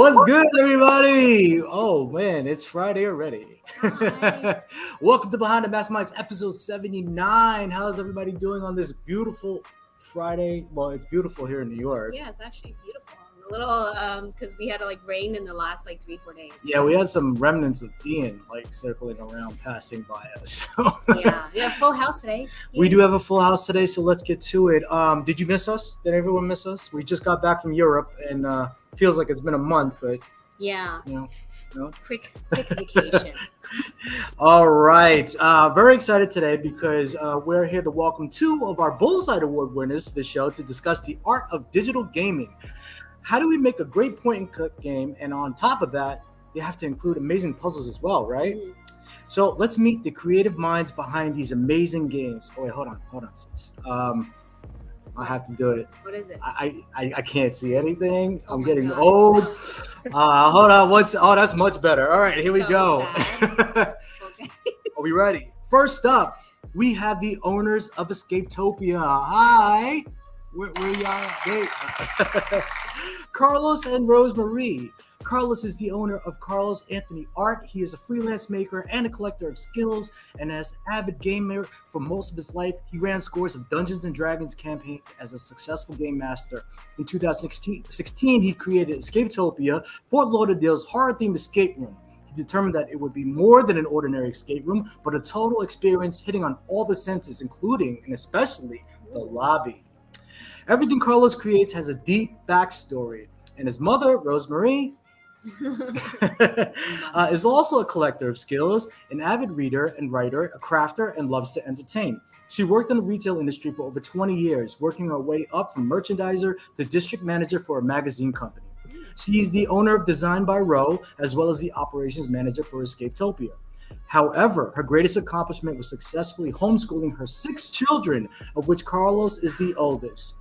What's good, everybody? Oh man, it's Friday already. Welcome to Behind the MasterMinds, episode 79. How's everybody doing on this beautiful Friday? Well, it's beautiful here in New York. Yeah, it's actually beautiful. A little, because we had rain in the last 3-4 days. Yeah, we had some remnants of Ian circling around, passing by us. Yeah, we have a full house today. We do have a full house today, so let's get to it. Did you miss us? Did everyone miss us? We just got back from Europe, and feels like it's been a month, but yeah, you know. Quick vacation. All right, very excited today because we're here to welcome two of our Bullseye Award winners to the show to discuss the art of digital gaming. How do we make a great point-and-click game? And on top of that, you have to include amazing puzzles as well, right? Mm. So let's meet the creative minds behind these amazing games. Oh wait, hold on, sis. I have to do it. What is it? I can't see anything. I'm getting old. Hold on. That's much better. All right, here we go. Okay. Are we ready? First up, we have the owners of Escape-topia. Hi. Where y'all? Hey. Carlos and Rosemarie. Carlos is the owner of Carlos Anthony Art. He is a freelance maker and a collector of skills, and as an avid gamer for most of his life, he ran scores of Dungeons & Dragons campaigns as a successful game master. In 2016, he created Escape-topia, Fort Lauderdale's horror-themed escape room. He determined that it would be more than an ordinary escape room, but a total experience hitting on all the senses, including and especially the lobby. Everything Carlos creates has a deep backstory, and his mother, Rosemarie, is also a collector of skills, an avid reader and writer, a crafter, and loves to entertain. She worked in the retail industry for over 20 years, working her way up from merchandiser to district manager for a magazine company. She's the owner of Design by Ro, as well as the operations manager for Escape-topia. However, her greatest accomplishment was successfully homeschooling her 6 children, of which Carlos is the oldest.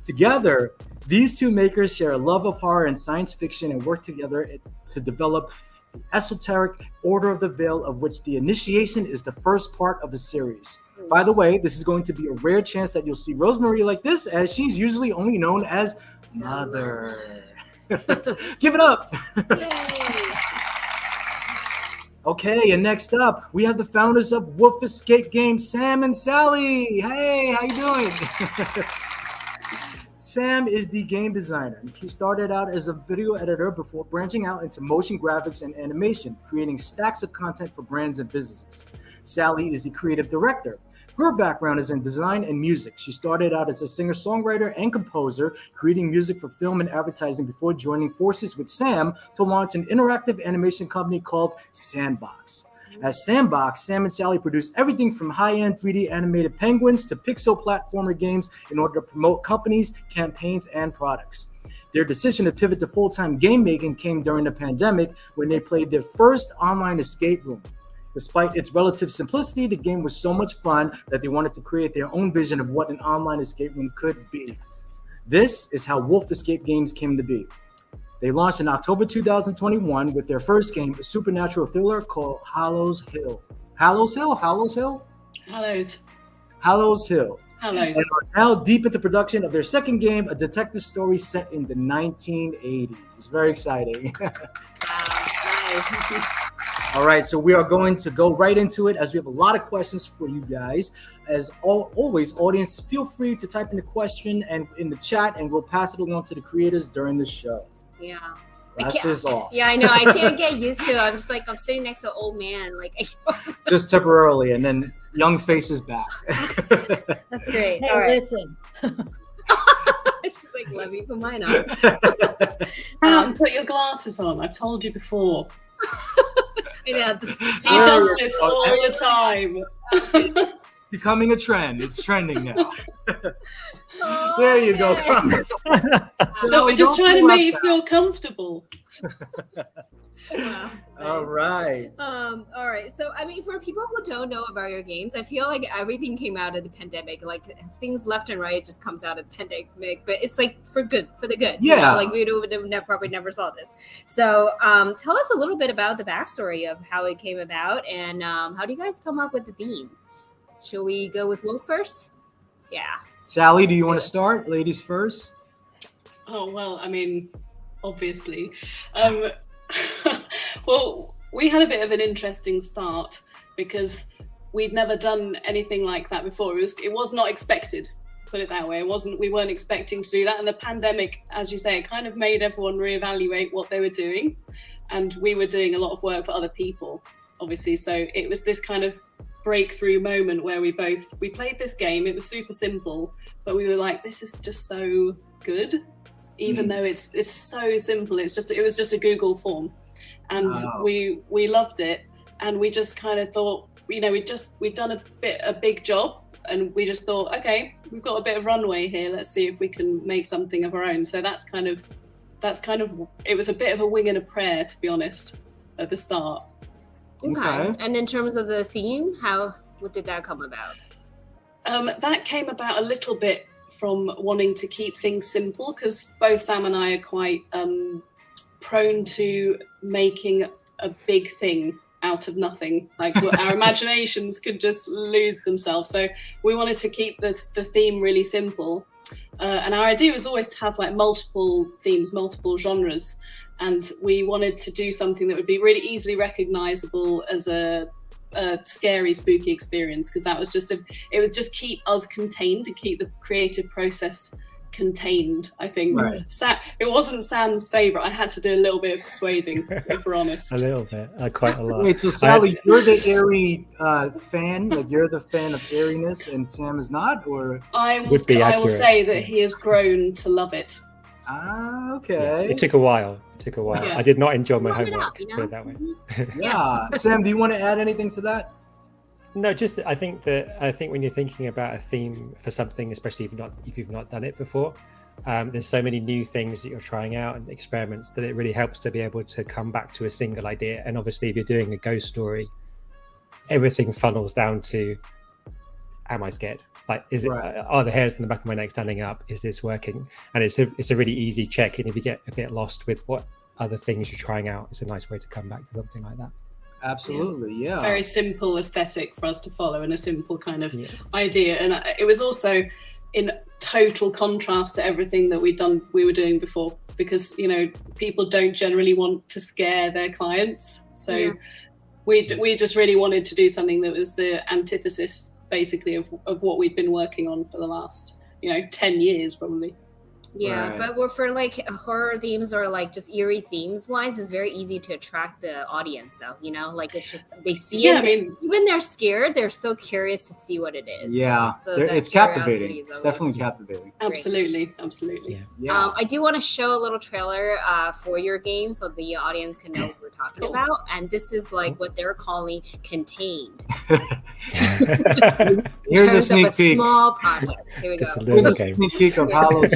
Together, these two makers share a love of horror and science fiction and work together to develop the esoteric Order of the Veil, of which the initiation is the first part of the series. By the way, this is going to be a rare chance that you'll see Rosemarie like this, as she's usually only known as Mother. Give it up! Yay. Okay, and next up, we have the founders of Wolf Escape Games, Sam and Sally. Hey, how you doing? Sam is the game designer. He started out as a video editor before branching out into motion graphics and animation, creating stacks of content for brands and businesses. Sally is the creative director. Her background is in design and music. She started out as a singer-songwriter and composer, creating music for film and advertising before joining forces with Sam to launch an interactive animation company called Sandbox. As Sandbox, Sam and Sally produce everything from high-end 3D animated penguins to pixel platformer games in order to promote companies, campaigns, and products. Their decision to pivot to full-time game making came during the pandemic when they played their first online escape room. Despite its relative simplicity, the game was so much fun that they wanted to create their own vision of what an online escape room could be. This is how Wolf Escape Games came to be. They launched in October 2021 with their first game, a supernatural thriller called Hallows Hill. Hallows Hill? Hallows. And are now deep into production of their second game, a detective story set in the 1980s. Very exciting. Nice. All right, so we are going to go right into it as we have a lot of questions for you guys. As always, audience, feel free to type in the question and in the chat, and we'll pass it along to the creators during the show. Yeah. Glasses off. Yeah, I know. I can't get used to it. I'm just I'm sitting next to an old man. Just temporarily, and then young faces back. That's great. Hey, all right. listen. It's just let me put mine on. Put your glasses on. I've told you before. Yeah, he does this all the time. It's becoming a trend. It's trending now. Oh, there you go. No, we're just trying to make you feel comfortable. Wow. All right. All right. So, for people who don't know about your games, I feel like everything came out of the pandemic. Things left and right just comes out of the pandemic, but it's for the good. Yeah. We would probably never saw this. So, tell us a little bit about the backstory of how it came about, and how do you guys come up with the theme? Shall we go with Wolf first? Yeah. Sally, do you want to start? Ladies first. Oh, well, obviously. Well, we had a bit of an interesting start because we'd never done anything like that before. It was not expected, put it that way. We weren't expecting to do that. And the pandemic, as you say, kind of made everyone reevaluate what they were doing. And we were doing a lot of work for other people, obviously. So it was this kind of breakthrough moment where we played this game. It was super simple, but we were like, this is just so good, even though it's so simple. It was just a Google form, and we loved it. And we just kind of thought, you know, we'd done a big job, and we just thought, okay, we've got a bit of runway here. Let's see if we can make something of our own. So that's kind of it was a bit of a wing and a prayer, to be honest, at the start. Okay. And in terms of the theme, what did that come about? That came about a little bit from wanting to keep things simple, because both Sam and I are quite prone to making a big thing out of nothing. Like our imaginations could just lose themselves. So we wanted to keep the theme really simple. And our idea was always to have like multiple themes, multiple genres. And we wanted to do something that would be really easily recognizable as a scary, spooky experience, because it would just keep us contained and keep the creative process contained, I think. Right. It wasn't Sam's favorite. I had to do a little bit of persuading, if we're honest. A little bit, quite a lot. Wait, so Sally, you're the airy fan? Like, you're the fan of airiness and Sam is not? Or I will say that he has grown to love it. Ah, okay. Yes, it took a while. Yeah. I did not enjoy my homework, put it that way. Yeah. Sam, do you want to add anything to that? No, just I think when you're thinking about a theme for something, especially if you've not done it before, there's so many new things that you're trying out and experiments that it really helps to be able to come back to a single idea. And obviously, if you're doing a ghost story, everything funnels down to, am I scared? Like, is it? Right. Are the hairs in the back of my neck standing up? Is this working? And it's a really easy check. And if you get a bit lost with what other things you're trying out, it's a nice way to come back to something like that. Absolutely, yeah. Very simple aesthetic for us to follow, and a simple kind of idea. And it was also in total contrast to everything that we were doing before, because, you know, people don't generally want to scare their clients. So we just really wanted to do something that was the antithesis, basically, of what we've been working on for the last, 10 years probably. Yeah, right. But for like horror themes or like just eerie themes wise, it's very easy to attract the audience. So, like it's just, they see it. Even they're scared, they're so curious to see what it is. Yeah, so it's captivating. It's definitely captivating. Absolutely. Yeah. I do want to show a little trailer for your game so the audience can know what we're talking about. And this is like what they're calling contained. Here's a sneak peek. Small project. Here we just go. Here's a sneak peek of Hollow's.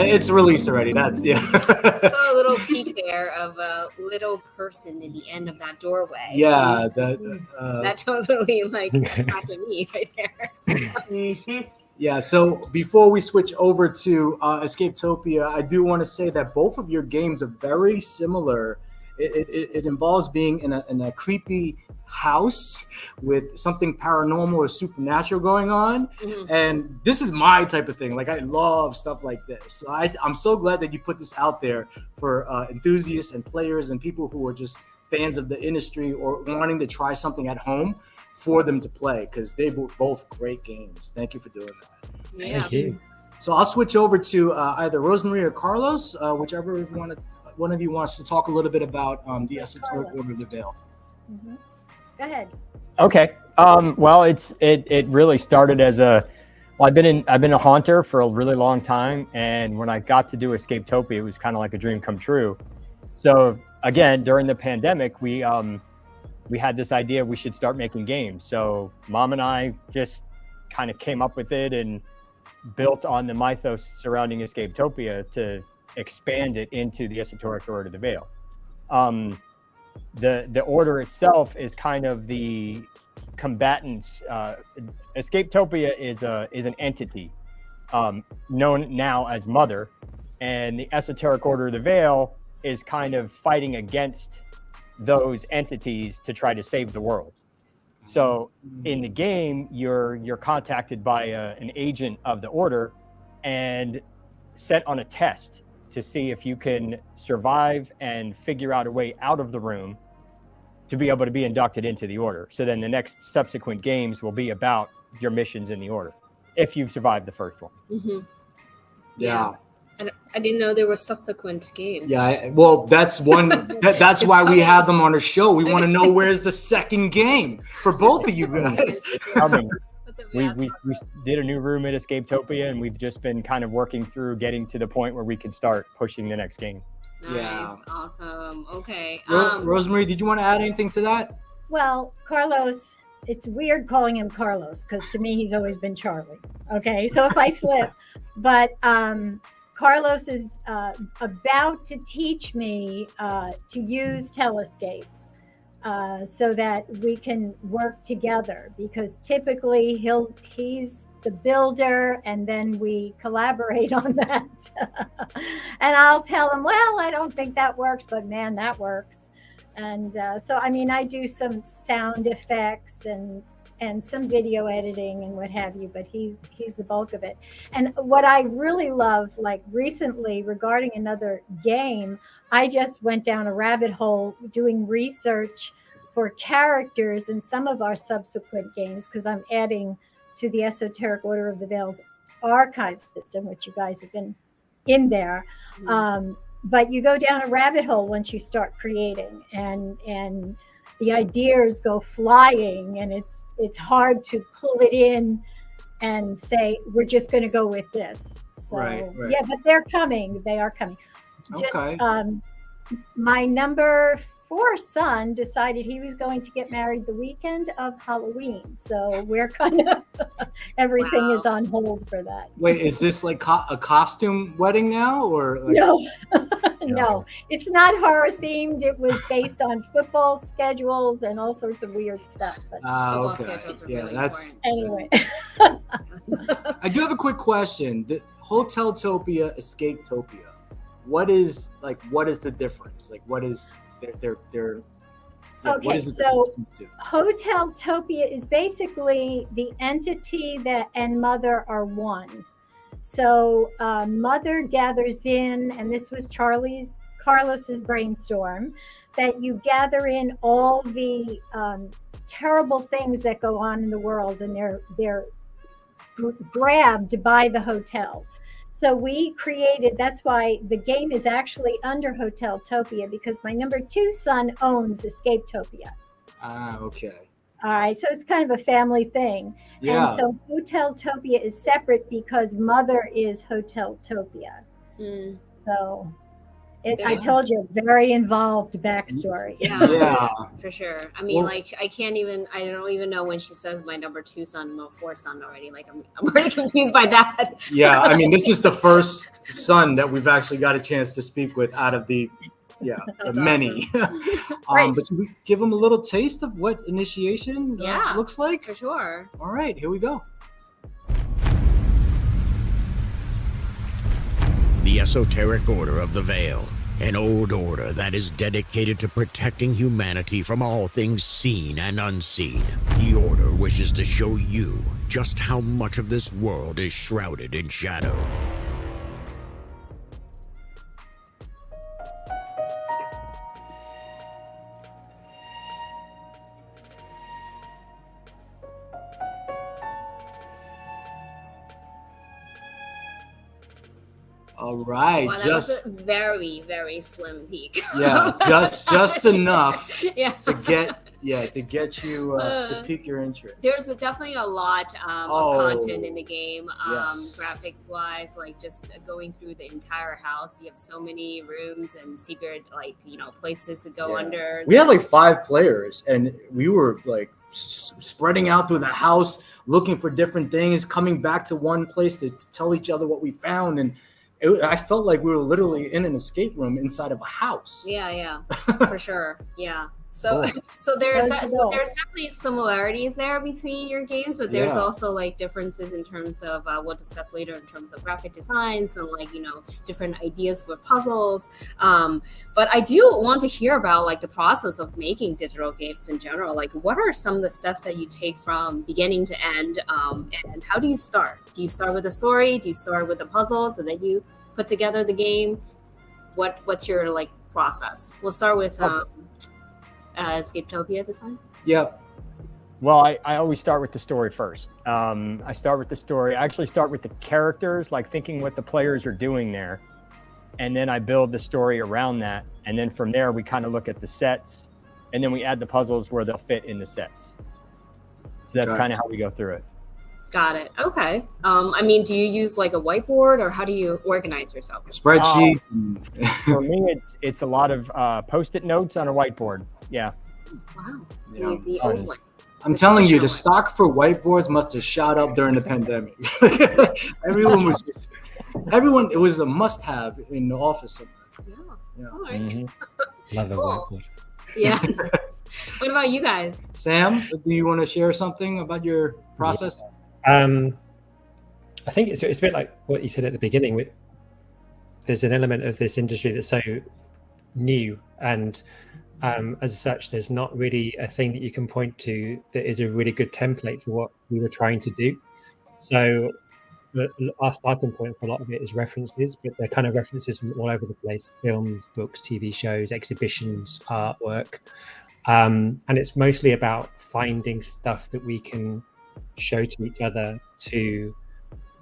It's released already. That's Saw a little peek there of a little person in the end of that doorway. Yeah, that totally got to me right there. Yeah. So before we switch over to Escape-topia, I do want to say that both of your games are very similar. It involves being in a creepy house with something paranormal or supernatural going on, and this is my type of thing. Like, I love stuff like this. So I'm so glad that you put this out there for enthusiasts and players and people who are just fans of the industry or wanting to try something at home for them to play, because they were both great games. Thank you for doing that. Yeah. Thank you. So I'll switch over to either Rosemarie or Carlos, whichever one of you wants to talk a little bit about the Esoteric Order of the Veil. Go ahead. Okay. Well, it really started as I've been a haunter for a really long time, and when I got to do Escape-topia, it was kind of like a dream come true. So again, during the pandemic, we we had this idea we should start making games. So Mom and I just kind of came up with it and built on the mythos surrounding Escape-topia to expand it into the Esoteric Order of the Veil. The order itself is kind of the combatants. Escape-topia is an entity known now as Mother, and the Esoteric Order of the Veil is kind of fighting against those entities to try to save the world. So in the game, you're contacted by an agent of the order and sent on a test to see if you can survive and figure out a way out of the room to be able to be inducted into the order. So then the next subsequent games will be about your missions in the order, if you've survived the first one. Mm-hmm. Yeah. I didn't know there were subsequent games. Yeah, well, that's one. That's why we have them on our show. We want to know where's the second game for both of you guys. We did a new room at Escape-topia, and we've just been kind of working through getting to the point where we can start pushing the next game. Nice, yeah. Awesome. Okay. Rosemarie, did you want to add anything to that? Well, Carlos, it's weird calling him Carlos because to me he's always been Charlie. Okay, so if I slip, but Carlos is about to teach me to use Telescape so that we can work together, because typically he's the builder and then we collaborate on that. And I'll tell him, well, I don't think that works, but man, that works. And so, I mean, I do some sound effects and some video editing and what have you, but he's the bulk of it. And what I really love, like recently regarding another game, I just went down a rabbit hole doing research for characters in some of our subsequent games, because I'm adding to the Esoteric Order of the Veil's archive system, which you guys have been in there. Mm-hmm. But you go down a rabbit hole once you start creating, and the ideas go flying, and it's hard to pull it in and say we're just going to go with this. So, right. Yeah, but they're coming. They are coming. Okay. Just my number 4 son decided he was going to get married the weekend of Halloween, so we're kind of everything is on hold for that. Wait, is this like a costume wedding now, or like... No? No, it's not horror themed. It was based on football schedules and all sorts of weird stuff. But football okay. schedules are Yeah, really that's important. Anyway. I do have a quick question. The Hotel-topia, Escape-topia. What is the difference? Like, what is their Okay, so Hotel-topia is basically the entity and Mother are one. So Mother gathers in, and this was Carlos's brainstorm, that you gather in all the terrible things that go on in the world, and they're grabbed by the hotel. So we created, that's why the game is actually under Hotel-topia, because my number 2 son owns Escape-topia. Okay. All right, so it's kind of a family thing. Yeah. And so Hotel-topia is separate because Mother is Hotel-topia. Mm. So I told you, very involved backstory. Yeah. For sure. I mean, I don't even know when she says my number 2 son, no 4 son already. Like, I'm already confused by that. Yeah, I mean, this is the first son that we've actually got a chance to speak with out of the many. Right. But should we give them a little taste of what initiation looks like? For sure. All right, here we go. The Esoteric Order of the Veil, an old order that is dedicated to protecting humanity from all things seen and unseen. The order wishes to show you just how much of this world is shrouded in shadow. All right, Wow, that was a very, very slim peak. Yeah, just enough to get to get you to pique your interest. There's definitely a lot of content in the game, graphics wise, like just going through the entire house. You have so many rooms and secret, like, places to go under. We had like 5 players, and we were like spreading out through the house, looking for different things, coming back to one place to tell each other what we found. And I felt like we were literally in an escape room inside of a house. Yeah, for sure. Yeah. So there's definitely similarities there between your games, but there's also like differences in terms of we'll discuss later in terms of graphic designs and like different ideas for puzzles. But I do want to hear about like the process of making digital games in general. Like, what are some of the steps that you take from beginning to end, and how do you start? Do you start with the story? Do you start with the puzzles, and then you put together the game? What's your like process? We'll start with Escape-topia this time? Yep. Well, I always start with the story first. I start with the story. I actually start with the characters, like thinking what the players are doing there. And then I build the story around that. And then from there, we kind of look at the sets. And then we add the puzzles where they'll fit in the sets. So that's kind of how we go through it. Got it. Okay. I mean, do you use like a whiteboard, or how do you organize yourself? Spreadsheet. For me, it's a lot of Post-it notes on a whiteboard. Yeah. Wow. The old one. I'm telling you, the stock for whiteboards must have shot up during the pandemic. Everyone, it was a must-have in the office. Yeah. All right. Mm-hmm. Love a whiteboard. Yeah. What about you guys? Sam, do you want to share something about your process? I think it's a bit like what you said at the beginning. There's an element of this industry that's so new, and as such, there's not really a thing that you can point to that is a really good template for what we were trying to do. So our starting point for a lot of it is references, but they're kind of references from all over the place: films, books, TV shows, exhibitions, artwork. And it's mostly about finding stuff that we can show to each other to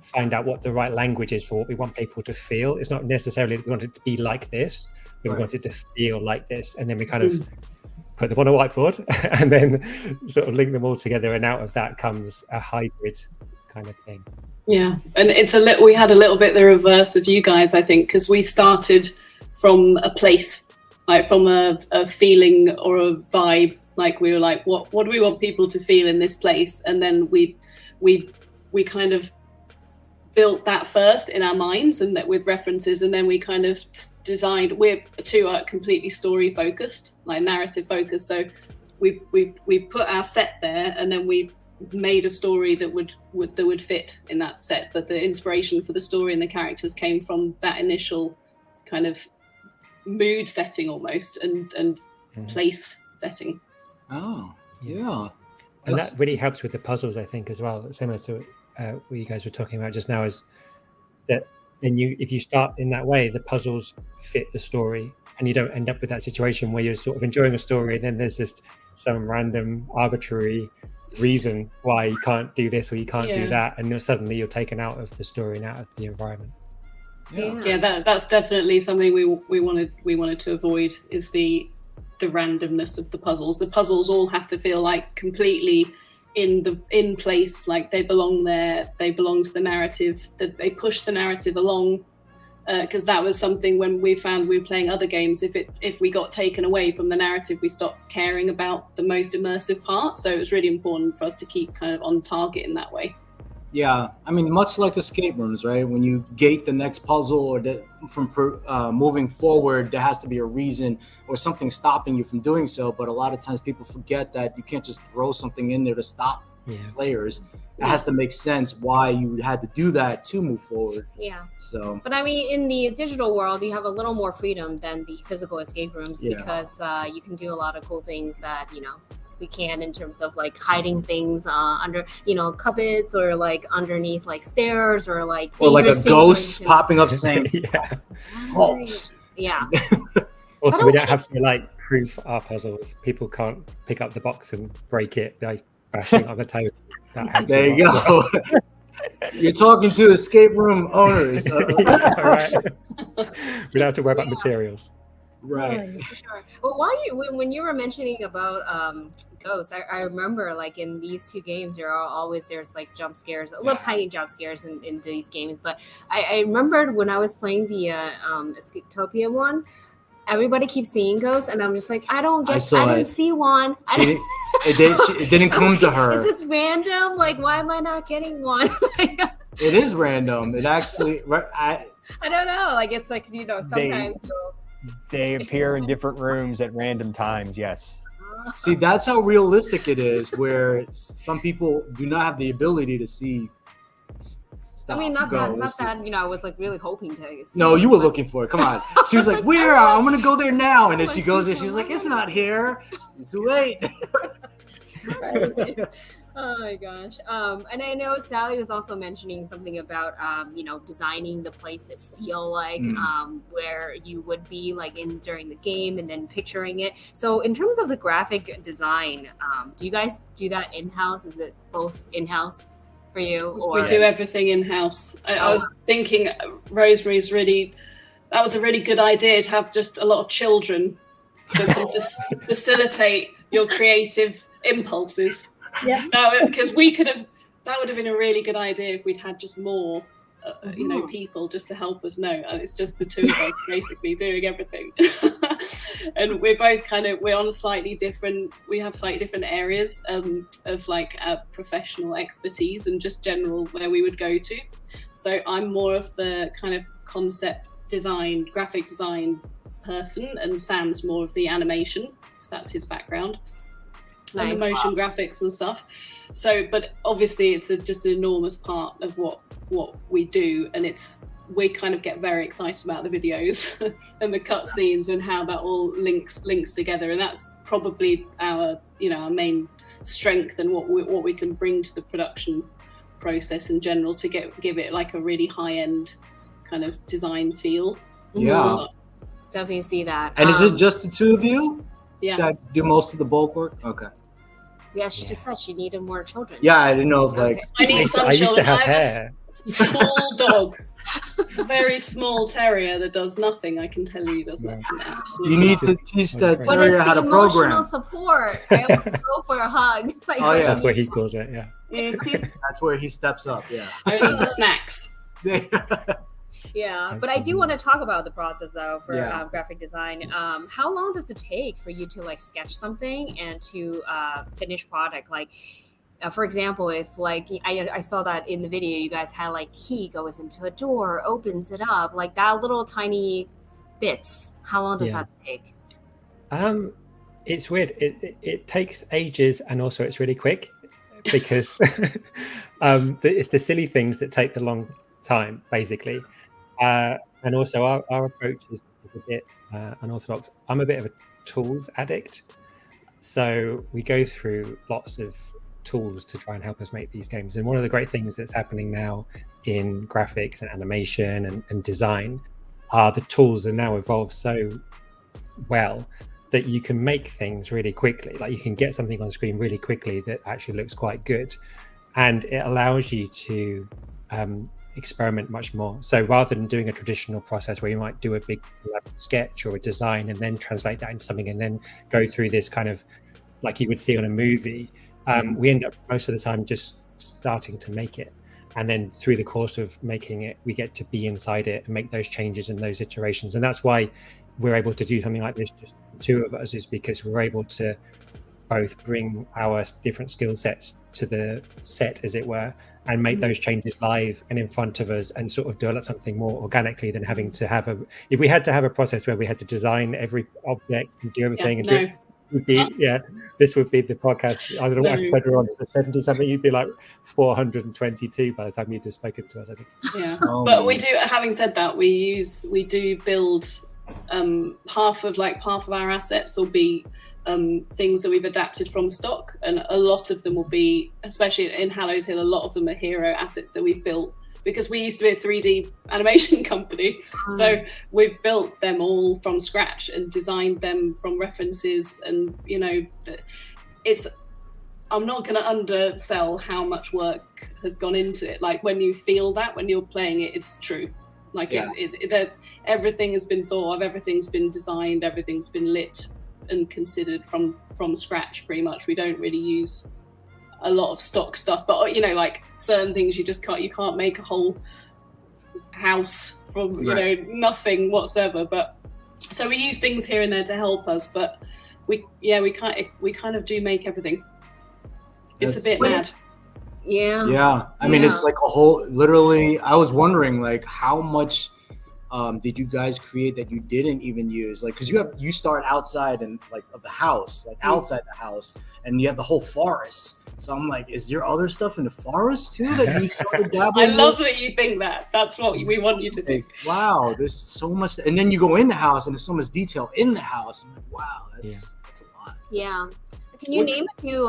find out what the right language is for what we want people to feel. It's not necessarily that we want it to be like this, but we want it to feel like this. And then we kind of put them on a whiteboard and then sort of link them all together. And out of that comes a hybrid kind of thing. Yeah. And we had a little bit the reverse of you guys, I think, because we started from a place, like from a feeling or a vibe. Like we were like, what do we want people to feel in this place? And then we kind of built that first in our minds, and that with references, and then we kind of designed. We're two are completely story focused, like narrative focused. So we put our set there, and then we made a story that would fit in that set. But the inspiration for the story and the characters came from that initial kind of mood setting almost, and place setting. Oh, yeah. And that really helps with the puzzles, I think, as well. Similar to what you guys were talking about just now, is that then if you start in that way, the puzzles fit the story, and you don't end up with that situation where you're sort of enjoying a story and then there's just some random arbitrary reason why you can't do this or you can't do that, and suddenly you're taken out of the story and out of the environment. That's definitely something we wanted to avoid, is the randomness of the puzzles. The puzzles all have to feel like completely in place, like they belong there, they belong to the narrative, that they push the narrative along, because that was something when we found we were playing other games, if we got taken away from the narrative, we stopped caring about the most immersive part. So it was really important for us to keep kind of on target in that way. Yeah, I mean, much like escape rooms, right? When you gate the next puzzle or from moving forward, there has to be a reason or something stopping you from doing so. But a lot of times people forget that you can't just throw something in there to stop players. It has to make sense why you had to do that to move forward. Yeah. So. But I mean, in the digital world, you have a little more freedom than the physical escape rooms, because you can do a lot of cool things that, we can, in terms of like hiding things under cupboards, or like underneath like stairs, or like a ghost popping up saying "Halt." Also, we don't have to like proof our puzzles. People can't pick up the box and break it by bashing on the table. There you go. You're talking to escape room owners. Right. We don't have to worry about materials. Right. For sure. Well, when you were mentioning about ghosts. I remember like in these two games, there's like jump scares, little tiny jump scares in these games. But I remembered when I was playing the Escape-topia one, everybody keeps seeing ghosts, and I'm just like, I didn't see one. It didn't come to her. Is this random? Like, why am I not getting one? It is random. It actually, I don't know. Like, it's like, sometimes they appear in different rooms at random times. Yes. See, that's how realistic it is. Where some people do not have the ability to see. I mean, not that. I was like really hoping to see. No, you were looking for it. Come on. She was like, "Where? I'm gonna go there now." And then she goes there. She's like, "It's not here. It's too late." Oh my gosh. And I know Sally was also mentioning something about designing the place to feel like where you would be like during the game, and then picturing it. So in terms of the graphic design, do you guys do that in-house? Is it both in-house for you? Or? We do everything in-house. I was thinking Rosemarie's that was a really good idea to have just a lot of children that can facilitate your creative impulses. Yeah. No, because that would have been a really good idea if we'd had just more, people just to help us know. And it's just the two of us basically doing everything. And we're both we have slightly different areas of like professional expertise and just general where we would go to. So I'm more of the kind of concept design, graphic design person, and Sam's more of the animation, because that's his background. Nice. And the motion graphics and stuff. So, but obviously it's just an enormous part of what we do, and we kind of get very excited about the videos and the cutscenes and how that all links together, and that's probably our main strength and what we can bring to the production process in general to give it like a really high-end kind of design feel. Yeah, definitely see that. And is it just the two of you? Yeah. That do most of the bulk work? Okay. Yeah, she just said she needed more children. Yeah, I didn't know if like... I need some I used to children. have I have hair. a small dog, a very small terrier that does nothing. I can tell you, does nothing. Absolutely. You need to teach that What terrier is how the to emotional program. support? I always go for a hug. Like, Oh, yeah. That's what he calls it. Yeah. That's where he steps up, yeah. I need the snacks. Yeah, but I do want to talk about the process though for graphic design. How long does it take for you to like sketch something and to finish product? Like, for example, if like I saw that in the video, you guys had like key goes into a door, opens it up, like that little tiny bits. How long does that take? It's weird. It takes ages, and also it's really quick because it's the silly things that take the long time, basically. And also our approach is a bit unorthodox. I'm a bit of a tools addict, so we go through lots of tools to try and help us make these games. And one of the great things that's happening now in graphics and animation and design are the tools are now evolved so well that you can make things really quickly. Like you can get something on screen really quickly that actually looks quite good, and it allows you to experiment much more. So rather than doing a traditional process where you might do a big sketch or a design and then translate that into something and then go through this kind of like you would see on a movie, we end up most of the time just starting to make it, and then through the course of making it we get to be inside it and make those changes and those iterations. And that's why we're able to do something like this, just the two of us, is because we're able to both bring our different skill sets to the set, as it were, and make those changes live and in front of us, and sort of develop something more organically than having to have if we had to have a process where we had to design every object and do everything this would be the podcast. I don't know what episode we're on. It's a 70 something. You'd be like 422 by the time you'd have spoken to us, I think. Yeah. But we do, having said that, we do build half of our assets will be things that we've adapted from stock, and a lot of them will be, especially in Hallows Hill, a lot of them are hero assets that we've built, because we used to be a 3D animation company. So we've built them all from scratch and designed them from references, and I'm not going to undersell how much work has gone into it. Like when you feel that when you're playing it, it's true. Like everything has been thought of, everything's been designed, everything's been lit and considered from scratch pretty much. We don't really use a lot of stock stuff, but you know, like certain things you can't make a whole house from nothing whatsoever. But so we use things here and there to help us, but we kind of do make everything. It's a bit mad. Yeah. I mean, it's like a whole, literally, I was wondering like how much did you guys create that you didn't even use? Like, cause you start outside and like of the house, like outside the house, and you have the whole forest. So I'm like, is there other stuff in the forest too that you started dabbling I love that you think that. That's what we want you to think. Wow, there's so much. And then you go in the house and there's so much detail in the house. I'm like, wow, that's a lot. Yeah. Can you name a few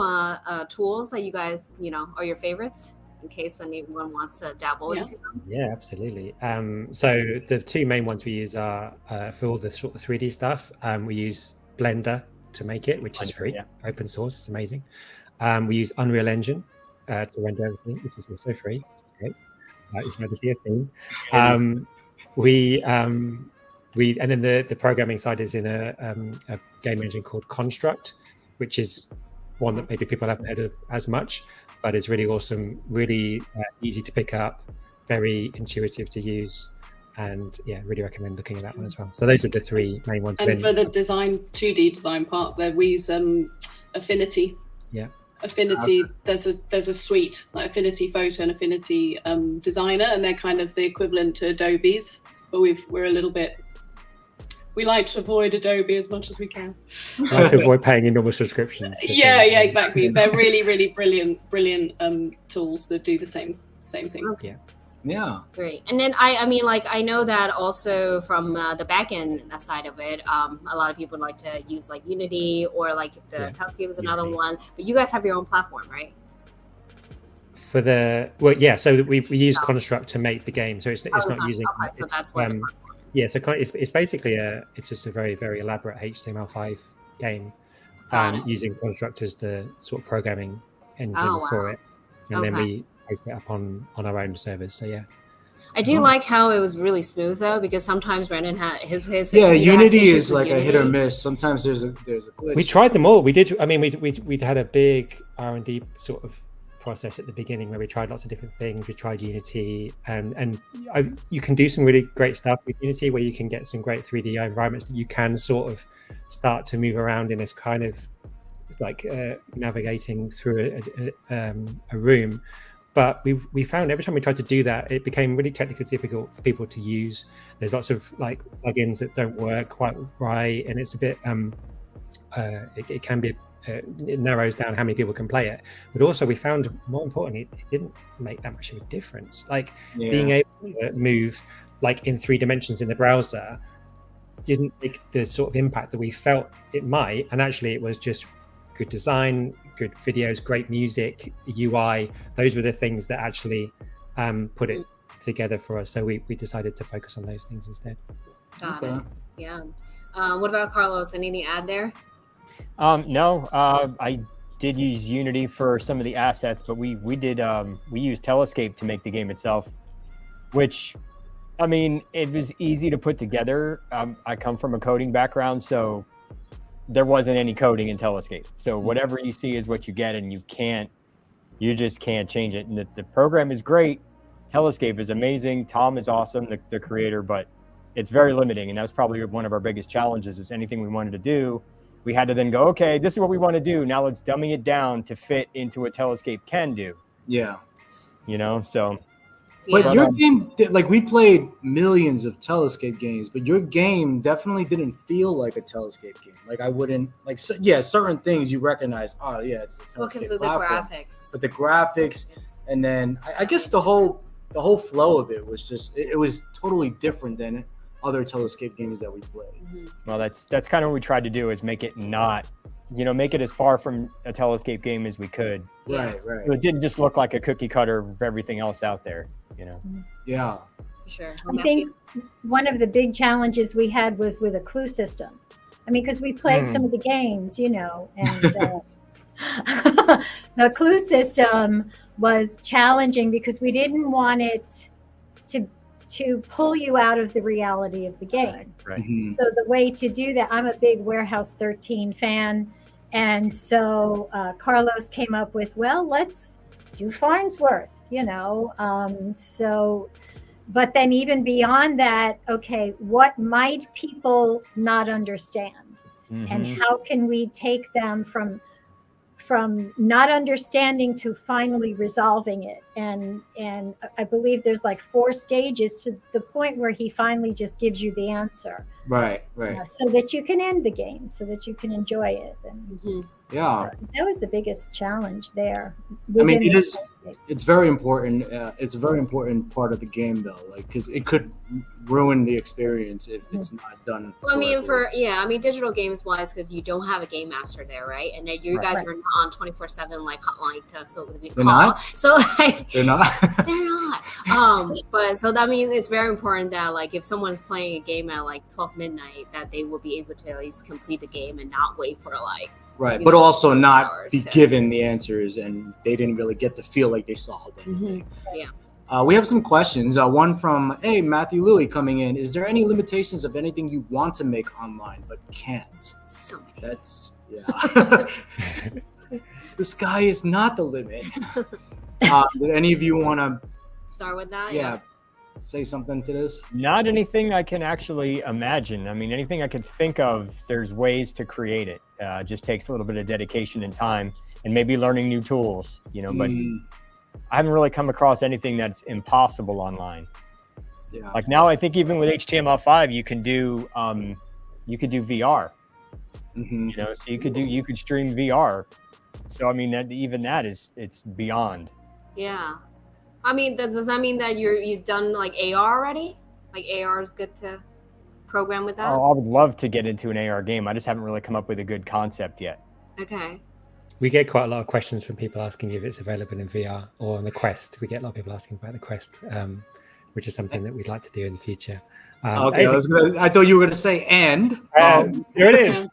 tools that you guys, are your favorites in case anyone wants to dabble into them? Yeah, absolutely. So the two main ones we use are for all the sort of 3D stuff. We use Blender to make it, which is free, open source. It's amazing. We use Unreal Engine to render everything, which is also free. It's great. It's nice to see a theme. And then the programming side is in a game engine called Construct, which is one that maybe people haven't heard of as much, but it's really awesome, really easy to pick up, very intuitive to use, and really recommend looking at that one as well. So those are the three main ones. And for the 2D design part, there we use Affinity. Yeah. Affinity, there's a suite like Affinity Photo and Affinity Designer, and they're kind of the equivalent to Adobe's, but we're a little bit. We like to avoid Adobe as much as we can. We like to avoid paying enormous subscriptions. Exactly. They're really, really brilliant tools that do the same thing. Okay. Yeah. Great. And then I know that also from the back end side of it, a lot of people like to use like Unity or like the Telescape is another one, but you guys have your own platform, right? So we use Construct to make the game, so it's not using. Okay, so that's what. So it's basically it's just a very, very elaborate HTML5 game using Construct as the sort of programming engine for it, and then we post it up on our own servers. So I do like how it was really smooth though, because sometimes Brandon had his Unity is like a hit or miss. Sometimes there's a glitch. We tried them all. We did. I mean, we'd had a big R&D sort of process at the beginning where we tried lots of different things. We tried Unity, and you can do some really great stuff with Unity where you can get some great 3D environments that you can sort of start to move around in this kind of like navigating through a room. But we found every time we tried to do that, it became really technically difficult for people to use. There's lots of like plugins that don't work quite right, and it's a bit it can be it narrows down how many people can play it. But also we found, more importantly, it didn't make that much of a difference. Like being able to move like in 3 dimensions in the browser didn't make the sort of impact that we felt it might. And actually it was just good design, good videos, great music, UI. Those were the things that actually put it together for us. So we decided to focus on those things instead. Got it. Yeah. What about Carlos? Anything to add there? No, I did use Unity for some of the assets, but we used Telescape to make the game itself, which, I mean, it was easy to put together. I come from a coding background, so there wasn't any coding in Telescape. So whatever you see is what you get, and you just can't change it. And the program is great. Telescape is amazing. Tom is awesome, the creator, but it's very limiting. And that was probably one of our biggest challenges, is anything we wanted to do, we had to then go, okay, this is what we want to do. Now let's dummy it down to fit into what Telescape can do. Yeah. So. But your game, like, we played millions of Telescape games, but your game definitely didn't feel like a Telescape game. Like, I wouldn't, like, certain things you recognize, it's a Telescape because of platform. The graphics. But the graphics, and then I guess the whole flow of it was just, it was totally different than other Telescape games that we played. Mm-hmm. Well, that's kind of what we tried to do, is make it not, make it as far from a Telescape game as we could. Right. So it didn't just look like a cookie cutter of everything else out there, Yeah. For sure. I think one of the big challenges we had was with a clue system. I mean, because we played some of the games, and the clue system was challenging because we didn't want it to pull you out of the reality of the game. Right. Mhm. So the way to do that, I'm a big Warehouse 13 fan. And so Carlos came up with, well, let's do Farnsworth, but then even beyond that, okay, what might people not understand? And how can we take them from not understanding to finally resolving it? And I believe there's like 4 stages to the point where he finally just gives you the answer. Right. So that you can end the game, so that you can enjoy it. And Yeah. that was the biggest challenge there. I mean, within it is. the- It's very important. It's a very important part of the game, though, like because it could ruin the experience if it's not done. Well, I mean, correctly. digital games wise, because you don't have a game master there, right? And then you guys are not on 24/7 like hotline so we They're call. not? So like They're not. they're not. But so that means it's very important that like if someone's playing a game at like 12 midnight, that they will be able to at least complete the game and not wait for like. Right, but also not hours, be so. given the answers, and they didn't really get to feel like they solved anything. Yeah. We have some questions. One from Matthew Louie coming in. Is there any limitations of anything you want to make online but can't? So many. That's the sky is not the limit. Did any of you want to? Start with that. Yeah. Say something to this. Not anything I can actually imagine. I mean, anything I could think of, there's ways to create it. It just takes a little bit of dedication and time, and maybe learning new tools, but I haven't really come across anything that's impossible online. Yeah. Like now, I think even with HTML5, you can do VR. Mm-hmm. So you could stream VR. So I mean, it's beyond. Yeah. I mean, does that mean that you've done like AR already? Like AR is good to program with that? Oh, I would love to get into an AR game. I just haven't really come up with a good concept yet. Okay. We get quite a lot of questions from people asking if it's available in VR or on the Quest. We get a lot of people asking about the Quest, which is something that we'd like to do in the future. Okay, I thought you were going to say and. Here it is.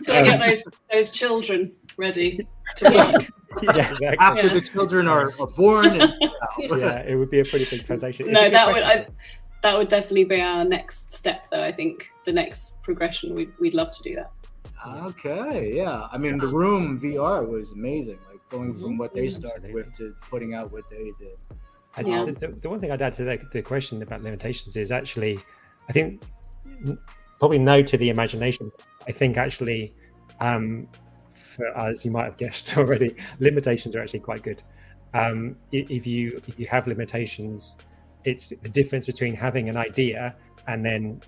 Gotta get those children ready to work. Yeah, exactly. After the children are born. And, yeah, it would be a pretty big transaction. No, that would definitely be our next step, though. I think the next progression, we'd love to do that. Okay, yeah. I mean, the Room VR was amazing. Like going from what they started with to putting out what they did. The one thing I'd add to the question about limitations is actually, I think probably no to the imagination. I think actually, for us, you might have guessed already, limitations are actually quite good. If you have limitations, it's the difference between having an idea and then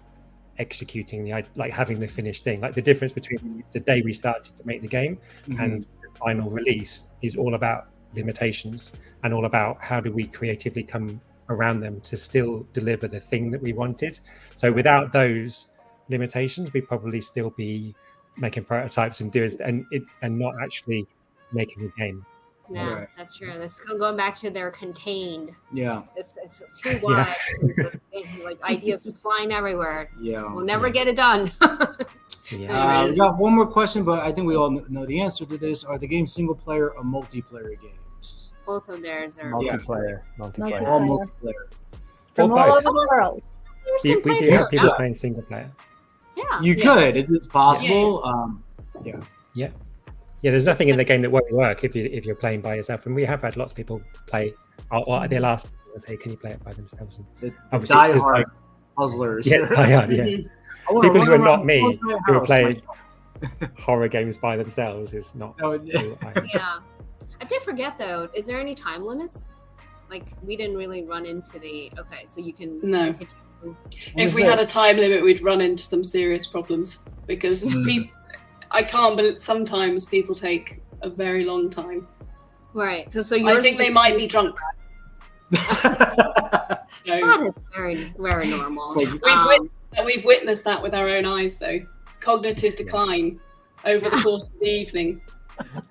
executing having the finished thing. Like the difference between the day we started to make the game and the final release is all about limitations and all about how do we creatively come around them to still deliver the thing that we wanted. So without those limitations, we'd probably still be making prototypes and not actually making a game. Yeah, Right. that's true. That's going back to their contained. Yeah. It's too wide. Like ideas just flying everywhere. Yeah. We'll never get it done. We got one more question, but I think we all know the answer to this. Are the games single player or multiplayer games? Both of theirs are Multiplayer. All multiplayer. From Or all both. over the world. We do have people playing single player. Yeah. You could. It is possible. Yeah, there's nothing in the game that won't work if you're playing by yourself, and we have had lots of people play. Or they'll ask us and say, "Can you play it by themselves?" And obviously, it's just Die-hard puzzlers. yeah, die-hard, yeah. People who are not me, who are playing horror games by themselves, is not. Yeah. I did forget though. Is there any time limits? Like we didn't really run into the. Okay, so you can. No. Continue. If we had a time limit, we'd run into some serious problems because I can't believe sometimes people take a very long time. Right. So I think they might be drunk. That is very, very normal. We've witnessed that with our own eyes, though. Cognitive decline over the course of the evening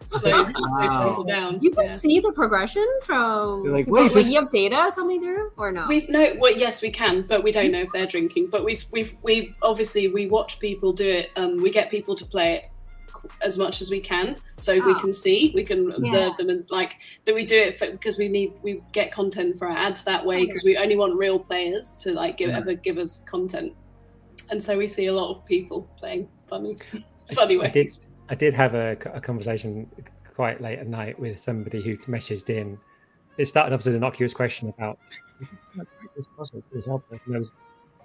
slows people down. You can see the progression from. You're like, people, wait, like you have data coming through, or no? Yes, we can, but we don't know if they're drinking. But we obviously we watch people do it. We get people to play it as much as we can, so we can see, we can observe them, and like, so we do it because we get content for our ads that way, because we only want real players to like give us content, and so we see a lot of people playing funny ways. I did have a conversation quite late at night with somebody who messaged in. It started off as an innocuous question about this puzzle. Can you help us? And I was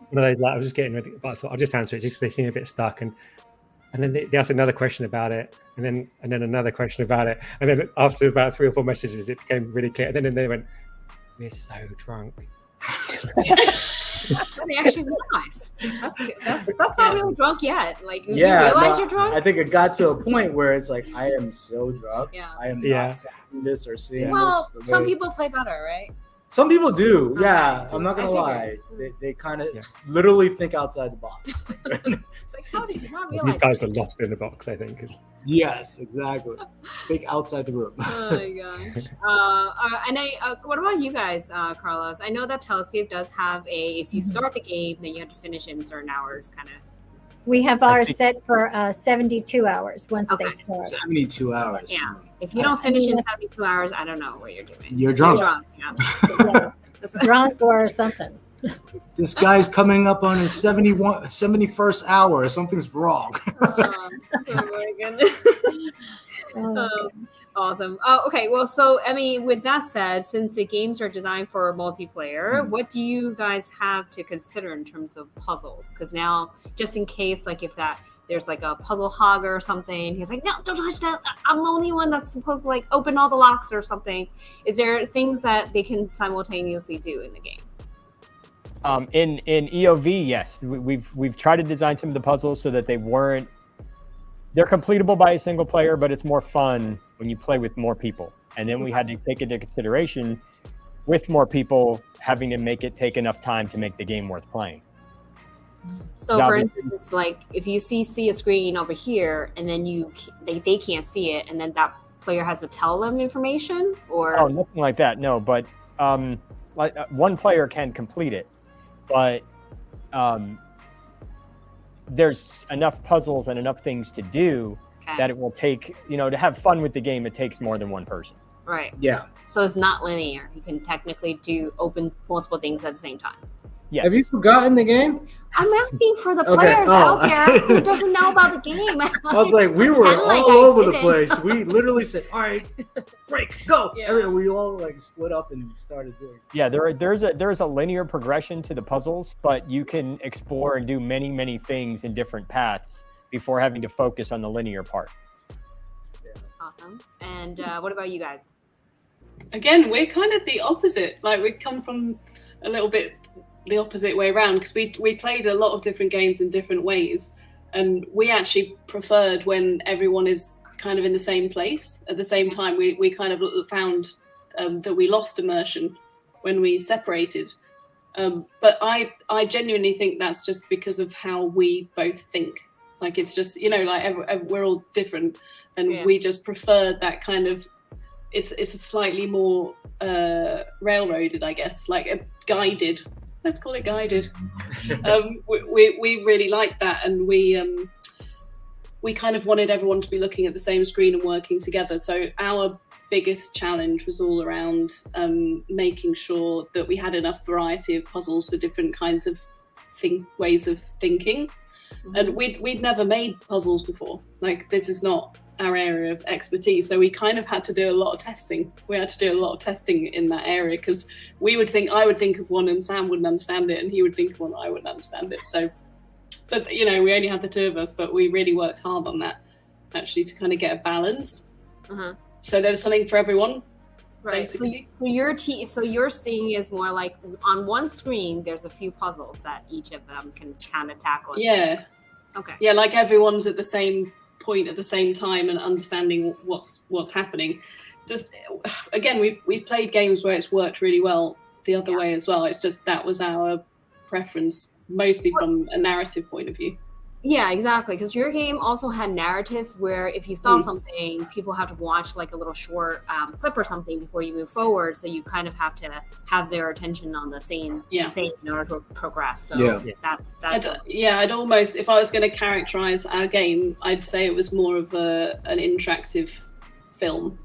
one of those, like, I was just getting ready, but I thought I'll just answer it just because they seem a bit stuck. And then they asked another question about it, and then another question about it, and then after about 3 or 4 messages, it became really clear. And then they went, "We're so drunk." They actually realized that's not really drunk yet. Like, you realize you're drunk. I think it got to a point where it's like, I am so drunk. I am not seeing this or seeing this. Well, some people play better, right? Some people do. Yeah, I'm not gonna lie. They kind of literally think outside the box. It's like, how did you not realize? These guys were lost in the box, I think. Yes, exactly. Think outside the room. Oh my gosh. And what about you guys, Carlos? I know that Telescape does have if you start the game, then you have to finish it in certain hours, kind of. We have ours set for 72 hours once they start. 72 hours. Yeah. If you don't finish in 72 hours, I don't know what you're doing. You're drunk. Yeah. Drunk or something. This guy's coming up on his 71st hour. Something's wrong. Oh my goodness. Awesome. Oh, okay. Well, so, I mean, with that said, since the games are designed for multiplayer, what do you guys have to consider in terms of puzzles? Because now, just in case, like, if there's like a puzzle hogger or something, he's like, no, don't touch that. I'm the only one that's supposed to like open all the locks or something. Is there things that they can simultaneously do in the game? In EOV, yes, we've tried to design some of the puzzles so that they're completable by a single player, but it's more fun when you play with more people. And then we had to take into consideration, with more people, having to make it take enough time to make the game worth playing. So, for instance, like if you see a screen over here, and then they can't see it, and then that player has to tell them information, or nothing like that. No, but like one player can complete it, but there's enough puzzles and enough things to do that it will take, to have fun with the game, it takes more than one person. Right. Yeah. So it's not linear. You can technically open multiple things at the same time. Yes. Have you forgotten the game? I'm asking for the players out there who doesn't know about the game. I was like, we were all over the place. We literally said, all right, break, go. Yeah. We all like split up and started doing stuff. Yeah, there's a linear progression to the puzzles, but you can explore and do many, many things in different paths before having to focus on the linear part. Yeah. Awesome. And what about you guys? Again, we're kind of the opposite. Like, we come from a little bit the opposite way around, because we played a lot of different games in different ways, and we actually preferred when everyone is kind of in the same place at the same time. We kind of found that we lost immersion when we separated, but I genuinely think that's just because of how we both think. Like, it's just, like we're all different, and we just prefer that kind of, it's a slightly more railroaded, I guess, like a guided. Let's call it guided. We really liked that, and we kind of wanted everyone to be looking at the same screen and working together. So our biggest challenge was all around making sure that we had enough variety of puzzles for different kinds of ways of thinking. Mm-hmm. And we'd never made puzzles before. Like, this is not our area of expertise, so we kind of had to do a lot of testing. We had to do a lot of testing in that area, because I would think of one and Sam wouldn't understand it, and he would think of one and I wouldn't understand it. So, but we only had the two of us, but we really worked hard on that, actually, to kind of get a balance. Uh-huh. So there was something for everyone. Right. Basically. So your seeing is more like on one screen there's a few puzzles that each of them can kind of tackle. Yeah. Okay. Yeah, like everyone's at the same point at the same time and understanding what's happening. Just again, we've played games where it's worked really well the other way as well. It's just that was our preference, mostly from a narrative point of view. Yeah, exactly. Because your game also had narratives where if you saw something, people have to watch like a little short clip or something before you move forward. So you kind of have to have their attention on the same thing in order to progress. So that's I'd almost, if I was going to characterize our game, I'd say it was more of an interactive film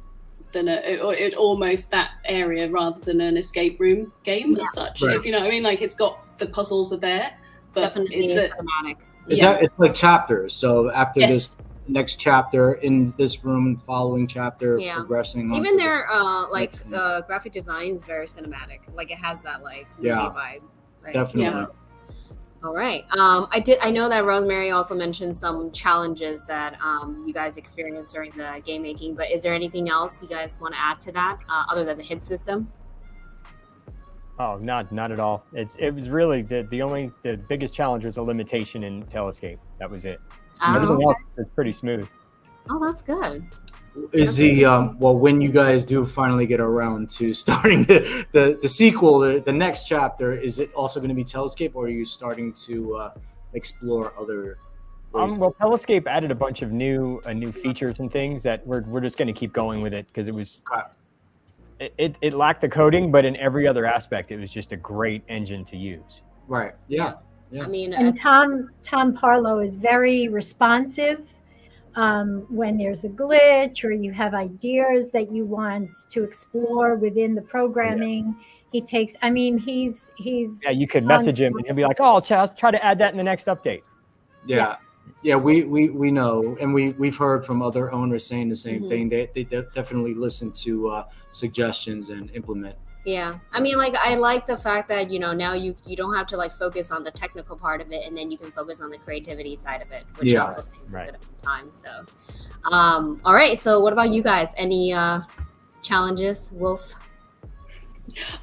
than it almost that area rather than an escape room game as such. Right. If you know what I mean, like it's got the puzzles are there, but definitely it's cinematic. It's like chapters. So after this next chapter in this room, following chapter, progressing. Even their graphic design is very cinematic. Like it has that like movie vibe. Right? Definitely. Yeah. All right. I know that Rosemarie also mentioned some challenges that you guys experienced during the game making. But is there anything else you guys want to add to that other than the hint system? Oh, not at all. It was really the biggest challenge was a limitation in Telescape. That was it. Everything else is pretty smooth. Oh, that's good. Is when you guys do finally get around to starting the sequel, the next chapter, is it also going to be Telescape, or are you starting to explore other ways? Well, Telescape added a bunch of new features and things that we're just going to keep going with it because it was. It lacked the coding, but in every other aspect, it was just a great engine to use. Right. Yeah. I mean, and Tom Parlow is very responsive when there's a glitch or you have ideas that you want to explore within the programming. He takes. I mean, he's. Yeah, you could message him and he'll be like, "Oh, I'll try to add that in the next update." Yeah, we know, and we've heard from other owners saying the same thing. They definitely listen to suggestions and implement. Yeah, I mean, like I like the fact that now you don't have to like focus on the technical part of it, and then you can focus on the creativity side of it, which also saves a bit of time. So, all right. So, what about you guys? Any challenges, Wolf?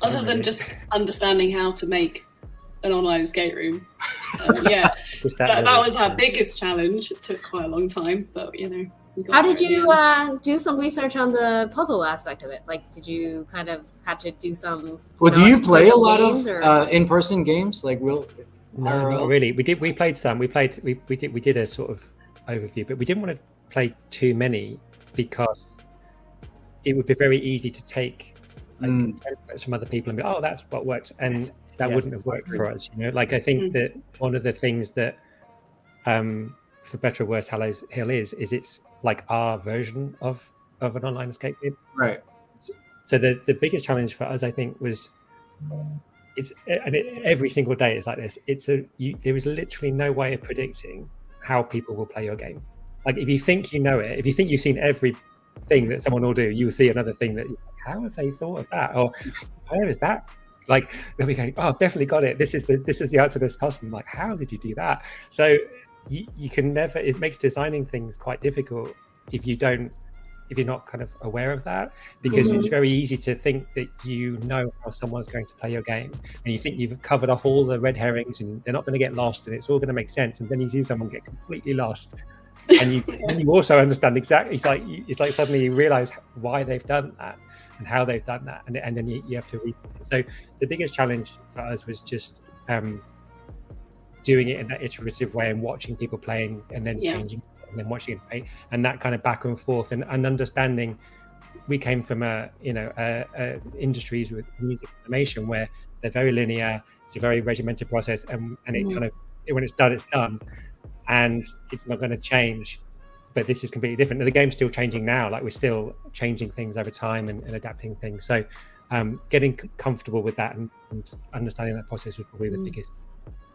Other than just understanding how to make an online escape room. That was our biggest challenge. It took quite a long time, but how did you do some research on the puzzle aspect of it? Like, did you kind of have to do some? Well, do you play a lot of in-person games, like real? No, not really. We played some. We did a sort of overview, but we didn't want to play too many because it would be very easy to take templates from other people and be, oh, that's what works, and that wouldn't have worked for us. Like I think that one of the things that, for better or worse, Hill is it's like our version of an online escape game. Right. So the biggest challenge for us, I think, was every single day is like this. There is literally no way of predicting how people will play your game. Like if you think you know it, if you think you've seen everything that someone will do, you will see another thing that how have they thought of that, or where is that? Like they'll be going, oh, I've definitely got it. This is the answer to this puzzle. Like, how did you do that? So you can never. It makes designing things quite difficult if you're not kind of aware of that, because it's very easy to think that how someone's going to play your game, and you think you've covered off all the red herrings and they're not going to get lost and it's all going to make sense, and then you see someone get completely lost, and you also understand exactly. It's like suddenly you realize why they've done that and how they've done that, and then you have to read it. So the biggest challenge for us was just doing it in that iterative way and watching people playing and then changing and then watching it play, and that kind of back and forth and understanding. We came from industries with music animation where they're very linear. It's a very regimented process, and it kind of, when it's done, and it's not going to change. But this is completely different. And the game's still changing now. Like we're still changing things over time and adapting things. So getting comfortable with that and understanding that process was probably the biggest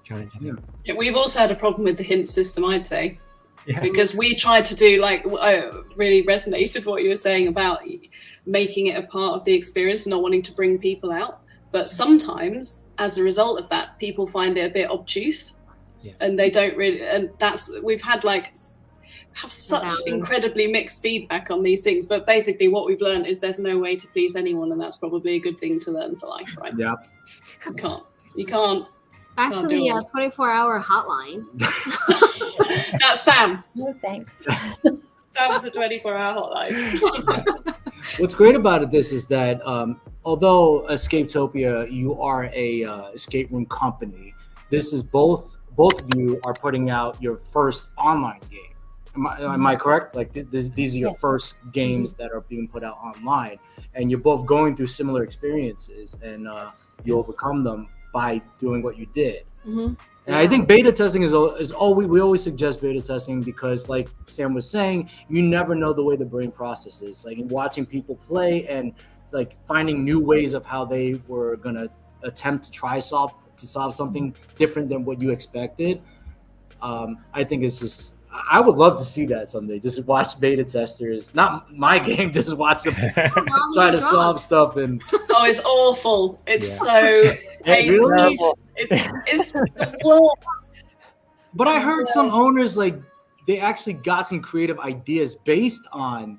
challenge, I think. Yeah, we've also had a problem with the hint system, I'd say. Yeah. Because we tried to do, like, I really resonated what you were saying about making it a part of the experience, not wanting to bring people out. But sometimes, as a result of that, people find it a bit obtuse, and they don't really. And we've had have such incredibly mixed feedback on these things. But basically, what we've learned is there's no way to please anyone, and that's probably a good thing to learn for life, right? Yeah. You can't. Back to the 24-hour hotline. That's Sam. No thanks. Sam's the 24-hour hotline. What's great about this is that although Escape-topia, you are a escape room company, this is both both of you are putting out your first online game. Am I correct? Like these are your first games that are being put out online, and you're both going through similar experiences, and you overcome them by doing what you did. And I think beta testing is all we always suggest beta testing, because like Sam was saying, you never know the way the brain processes. Like watching people play and like finding new ways of how they were gonna attempt to solve something different than what you expected. I think it's just, I would love to see that someday. Just watch beta testers, not my game, just watch them try to solve stuff. And oh, it's awful. It's so painful. It's the worst. But I heard some owners, like, they actually got some creative ideas based on,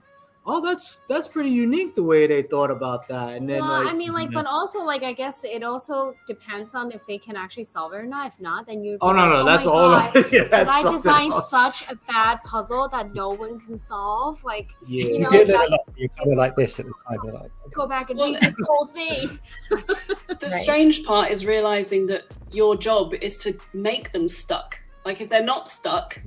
oh, that's pretty unique the way they thought about that. And then, well, I mean, like, but also, like, I guess it also depends on if they can actually solve it or not. If not, then you. Oh no, like, that's my all. God, Yeah, that's I designed else. such a bad puzzle that no one can solve. Like, Yeah. you You know, did it a that, lot. You kind of like this at the time. You're like, go back and redo the whole thing. The strange part is realizing that your job is to make them stuck. Like, if they're not stuck,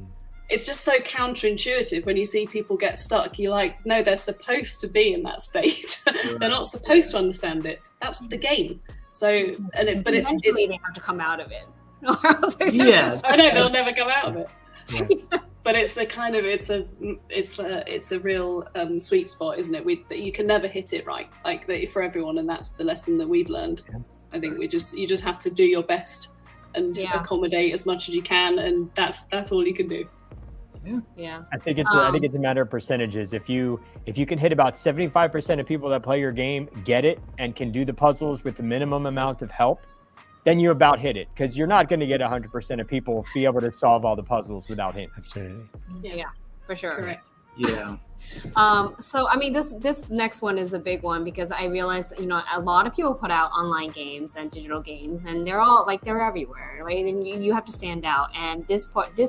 it's just so counterintuitive when you see people get stuck. You're like, no, they're supposed to be in that state. They're not supposed to understand it. That's the game. So, but it's they have to come out of it. Or else they're gonna Yeah. I know they'll never come out of it. yeah. But it's a kind of it's a real sweet spot, isn't it? You can never hit it right, like for everyone, and that's the lesson that we've learned. I think you just have to do your best and accommodate as much as you can, and that's all you can do. Yeah. I think it's a matter of percentages. If you can hit about 75% of people that play your game get it and can do the puzzles with the minimum amount of help, then you about hit it, because you're not going to get 100% of people be able to solve all the puzzles without hints. Absolutely. Yeah, for sure. Correct. Yeah. So I mean, this next one is a big one, because I realized, you know, a lot of people put out online games and digital games, and they're all like, they're everywhere, right? And you have to stand out. And this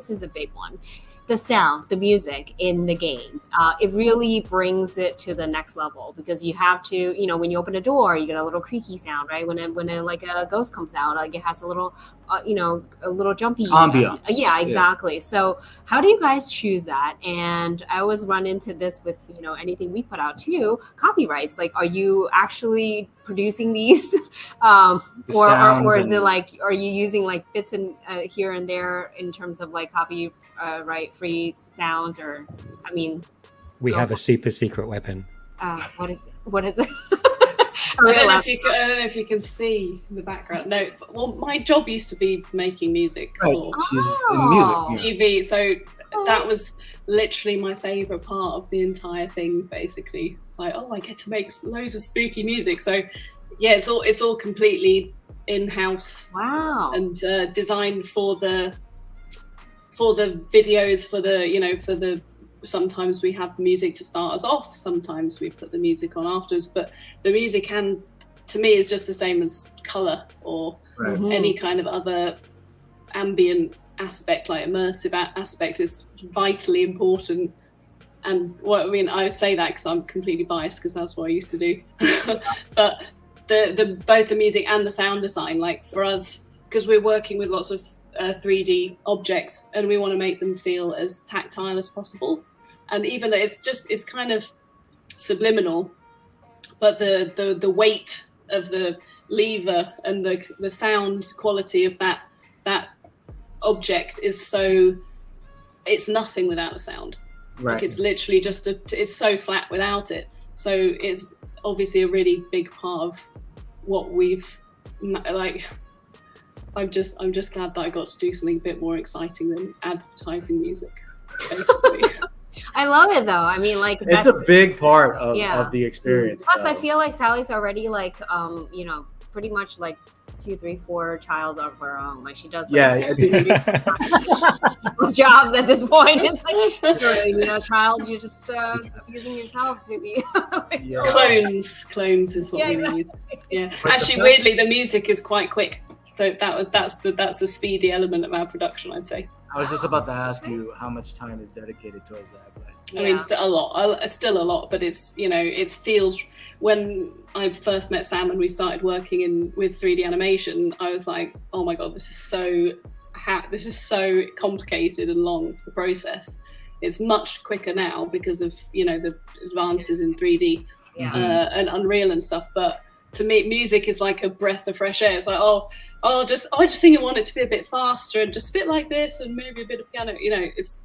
is a big one. The sound, the music in the game, it really brings it to the next level, because you have to, you know, when you open a door, you get a little creaky sound, right? When like a ghost comes out, like it has a little, you know, a little jumpy ambiance. Yeah, exactly. Yeah. So how do you guys choose that? And I always run into this with, you know, anything we put out too, copyrights. Like, are you actually producing these, or is it like, are you using like bits and here and there in terms of like copyright free sounds? Or, I mean, we have a super secret weapon. What is it? I don't know if you can see the background. No, well, my job used to be making music for She's in music. TV, so that was literally my favorite part of the entire thing. Basically, it's like, oh, I get to make loads of spooky music. So, yeah, it's all completely in-house. Wow. And designed for the videos, for the sometimes we have music to start us off, sometimes we put the music on afterwards, but the music to me is just the same as color or any kind of other ambient aspect, like immersive aspect is vitally important. And what I mean, I would say that because I'm completely biased, because that's what I used to do. But the both the music and the sound design, like for us, because we're working with lots of 3D objects and we want to make them feel as tactile as possible. And even though it's kind of subliminal, but the weight of the lever and the sound quality of that object is so, it's nothing without the sound. Right. Like it's literally just it's so flat without it. So it's obviously a really big part of what we've like. I'm just glad that I got to do something a bit more exciting than advertising music, basically. I love it though. I mean, like it's a big part of the experience. Plus, I feel like Sally's already like, you know, pretty much like 2, 3, 4 child of her own. Like she does. Like, those jobs at this point. It's like, you know, child, you're just abusing yourself to be. Clones is what we need. Yeah. Actually, weirdly, the music is quite quick. So that's the speedy element of our production, I'd say. I was just about to ask you how much time is dedicated towards that. But I mean, still a lot, but it's, you know, it feels, when I first met Sam and we started working with 3D animation, I was like, oh my God, this is so this is so complicated and long, the process. It's much quicker now because of, you know, the advances in 3D and Unreal and stuff. But to me, music is like a breath of fresh air. It's like, I just think I want it to be a bit faster and just a bit like this and maybe a bit of piano. You know, it's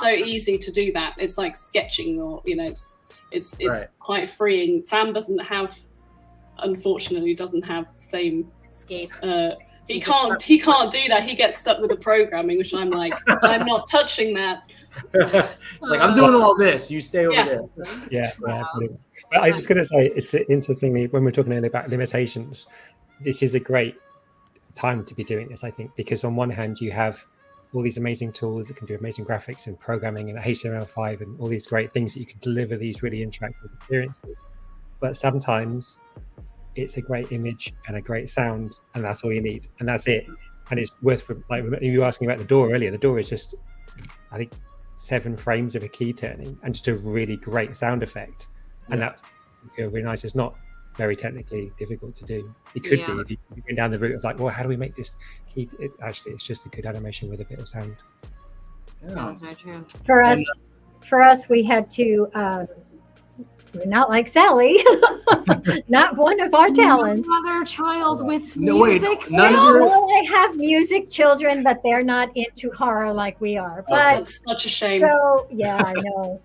so easy to do that. It's like sketching, or, you know, it's quite freeing. Sam unfortunately doesn't have the same escape. He can't do that. He gets stuck with the programming, which I'm like, I'm not touching that. It's like, I'm doing all this, you stay over there. Yeah. But I was going to say, it's interestingly, when we're talking earlier about limitations, this is a great time to be doing this, I think, because on one hand you have all these amazing tools that can do amazing graphics and programming and HTML5 and all these great things that you can deliver these really interactive experiences. But sometimes it's a great image and a great sound, and that's all you need, and that's it. And it's worth, like you were asking about the door earlier, the door is just, I think, 7 frames of a key turning and just a really great sound effect. And that feels really nice. It's not very technically difficult to do. It could be if you went down the route of like, well, how do we make this key? Actually, it's just a good animation with a bit of sound. That's very true. For us, we had to, we're not like Sally, not one of our talents. Another child with music. Well, I have music children, but they're not into horror like we are. But that's such a shame. So yeah, I know.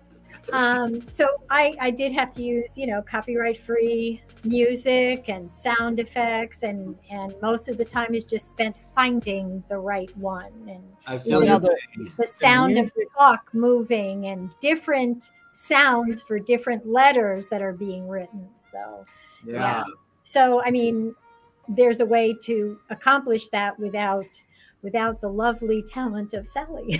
So I did have to use, you know, copyright-free music and sound effects, and most of the time is just spent finding the right one, and I feel the sound of the clock moving and different sounds for different letters that are being written. So so I mean, there's a way to accomplish that without the lovely talent of Sally.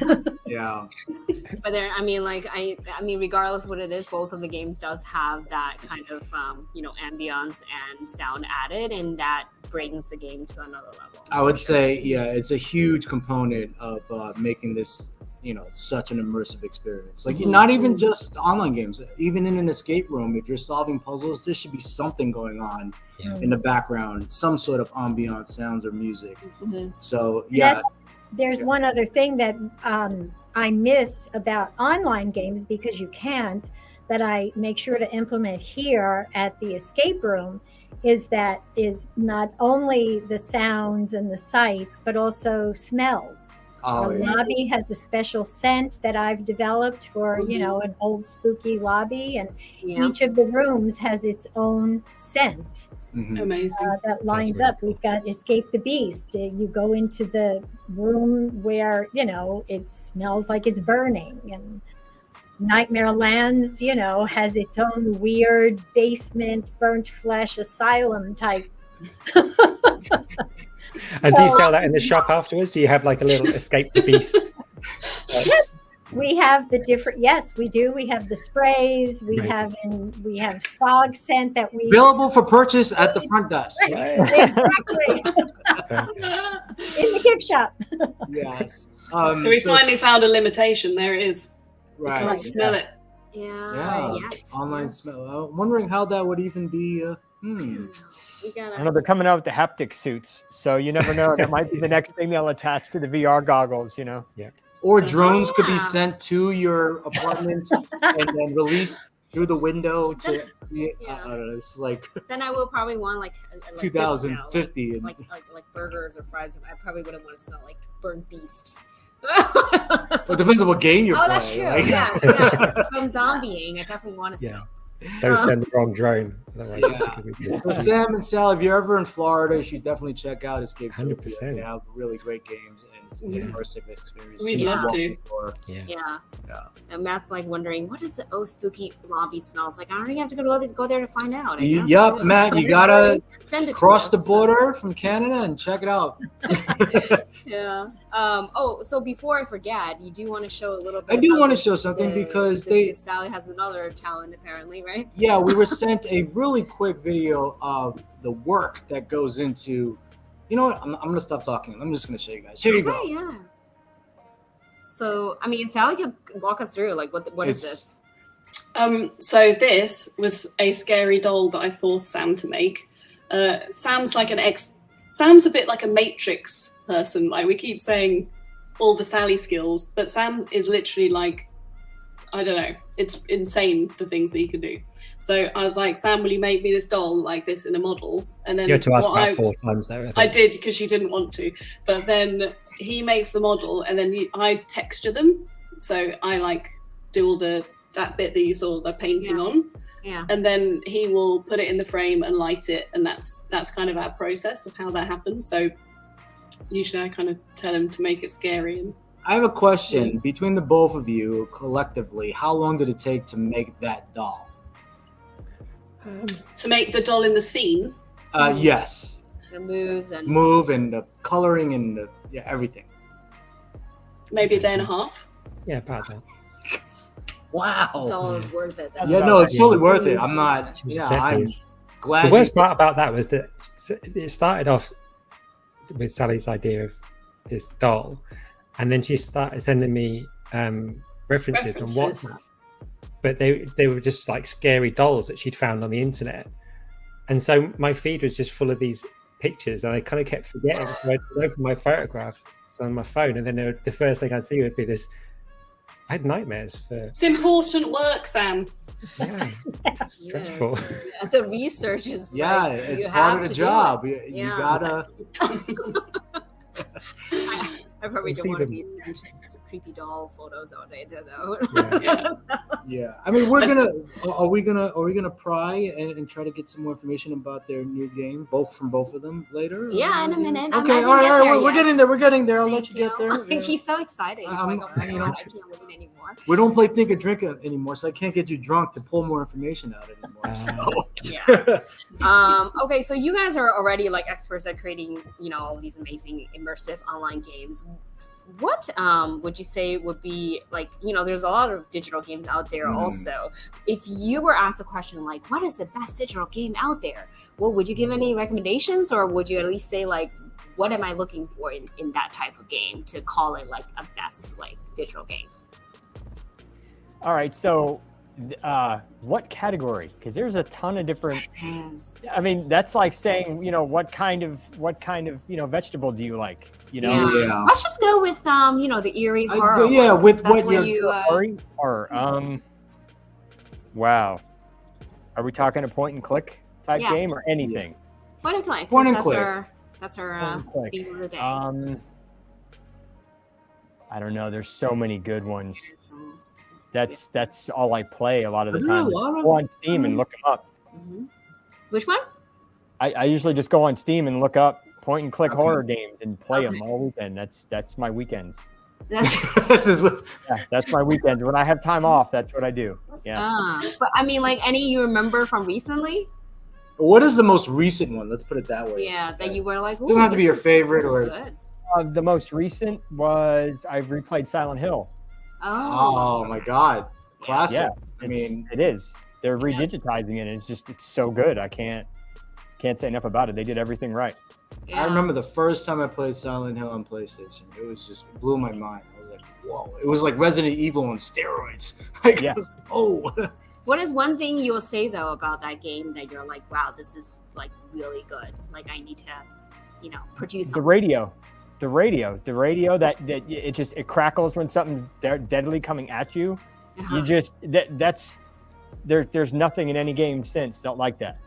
But there, I mean, like I mean, regardless of what it is, both of the games does have that kind of you know, ambience and sound added, and that brings the game to another level. I would say, it's a huge component of making this, you know, such an immersive experience. Like, not even just online games, even in an escape room, if you're solving puzzles, there should be something going on in the background, some sort of ambiance, sounds or music. So there's one other thing that I miss about online games, because you can't, that I make sure to implement here at the escape room, is not only the sounds and the sights, but also smells. The lobby has a special scent that I've developed for, you know, an old spooky lobby, and each of the rooms has its own scent. Amazing. That lines up. We've got Escape the Beast. You go into the room where, you know, it smells like it's burning, and Nightmare Lands, you know, has its own weird basement burnt flesh asylum type. And do you sell that in the shop afterwards? Do you have like a little Escape the Beast? Yes, we have the different. Yes, we do. We have the sprays. We have fog scent that we available for purchase at the front desk. Exactly. In the gift shop. Yes. So we finally found a limitation. There it is. Right. You can't smell it. Online smell. I'm wondering how that would even be. I know they're coming out with the haptic suits, so you never know. That might be the next thing they'll attach to the VR goggles, you know? Or drones could be sent to your apartment and then released through the window to, I don't know, it's like... Then I will probably want like 2050. Smell, like burgers or fries. I probably wouldn't want to smell like burnt beasts. Well, it depends on what game you're playing. That's true. Like... From zombieing, I definitely want to smell. Don't send the wrong drone. So Sam and Sal, if you're ever in Florida, you should definitely check out Escape-topia. They have really great games, and it's an immersive experience. We'd love to. And Matt's like wondering, what does the spooky lobby smells like? I don't even have to go there to find out. Yep, Matt, you gotta cross the border from Canada and check it out. So before I forget, you do want to show a little bit. I do want to show something because Sally has another talent apparently, right? Yeah, we were sent a really quick video of the work that goes into. You know what? I'm gonna stop talking. I'm just gonna show you guys. Here you go. Yeah. So I mean, Sally can walk us through. Like, what is this? So this was a scary doll that I forced Sam to make. Sam's like an Sam's a bit like a Matrix person. Like we keep saying all the Sally skills, but Sam is literally like, I don't know, it's insane the things that he can do. So I was like, Sam, will you make me this doll like this in a model? And then you had to ask about 4 times there. I did, because you didn't want to. But then he makes the model, and then I texture them. So I like do all that bit that you saw the painting on. Yeah. And then he will put it in the frame and light it, and that's kind of our process of how that happens. So usually I kind of tell him to make it scary. And I have a question. Between the both of you collectively, how long did it take to make that doll? To make the doll in the scene? Yes. The moves and the coloring and everything. Maybe a day and a half. Yeah, about that. Wow. It's all is worth it. Yeah, no, it's totally worth it. I'm not. Yeah, I'm glad. The worst part about that was that it started off with Sally's idea of this doll, and then she started sending me references on WhatsApp. But they were just like scary dolls that she'd found on the internet, and so my feed was just full of these pictures, and I kind of kept forgetting. So I'd open my photograph on my phone, and then the first thing I'd see would be this. I had nightmares for. It's important work, Sam. Yeah, stressful. Yes. Yeah, the research is. Yeah, like, it's you part have of the to job. do it. You gotta. I probably don't want to be sent creepy doll photos all day though. Yeah. I mean, we're gonna. Are we gonna pry and try to get some more information about their new game, from both of them later? Yeah, in a minute. Okay. All right. We're getting there. We're getting there. I'll let you get there. Yeah. He's so excited. He's like, oh my God, I can't wait anymore. We don't play Think and Drink anymore, so I can't get you drunk to pull more information out anymore. Okay, so you guys are already like experts at creating, all these amazing immersive online games. What would you say would be like, there's a lot of digital games out there also. If you were asked a question like, what is the best digital game out there? Well, would you give any recommendations, or would you at least say like, what am I looking for in that type of game to call it like a best like digital game? All right, so what category? Because there's a ton of different. I mean, that's like saying, what kind of vegetable do you like? Yeah. Let's just go with the eerie horror. With that's what you. Horror. Wow. Are we talking a point and click type game or anything? Point and click. Point and click. That's our theme of the day. I don't know. There's so many good ones. That's all I play a lot of the time. Go on Steam and look them up. Which one? I usually just go on Steam and look up point and click horror games and play them all weekend. That's my weekends. That's my weekends. When I have time off, that's what I do. Yeah. But I mean, like any you remember from recently? What is the most recent one? Let's put it that way. Yeah, that you were like, doesn't have to be your favorite or. The most recent was I replayed Silent Hill. Oh my God, classic! Yeah, I mean, it is. They're redigitizing it, and it's so good. I can't say enough about it. They did everything right. I remember the first time I played Silent Hill on PlayStation. It blew my mind. I was like, whoa! It was like Resident Evil on steroids. What is one thing you will say though about that game that you're like, wow, this is like really good. Like I need to, produce something. The radio that it crackles when something's deadly coming at you. You just there's nothing in any game since don't like that.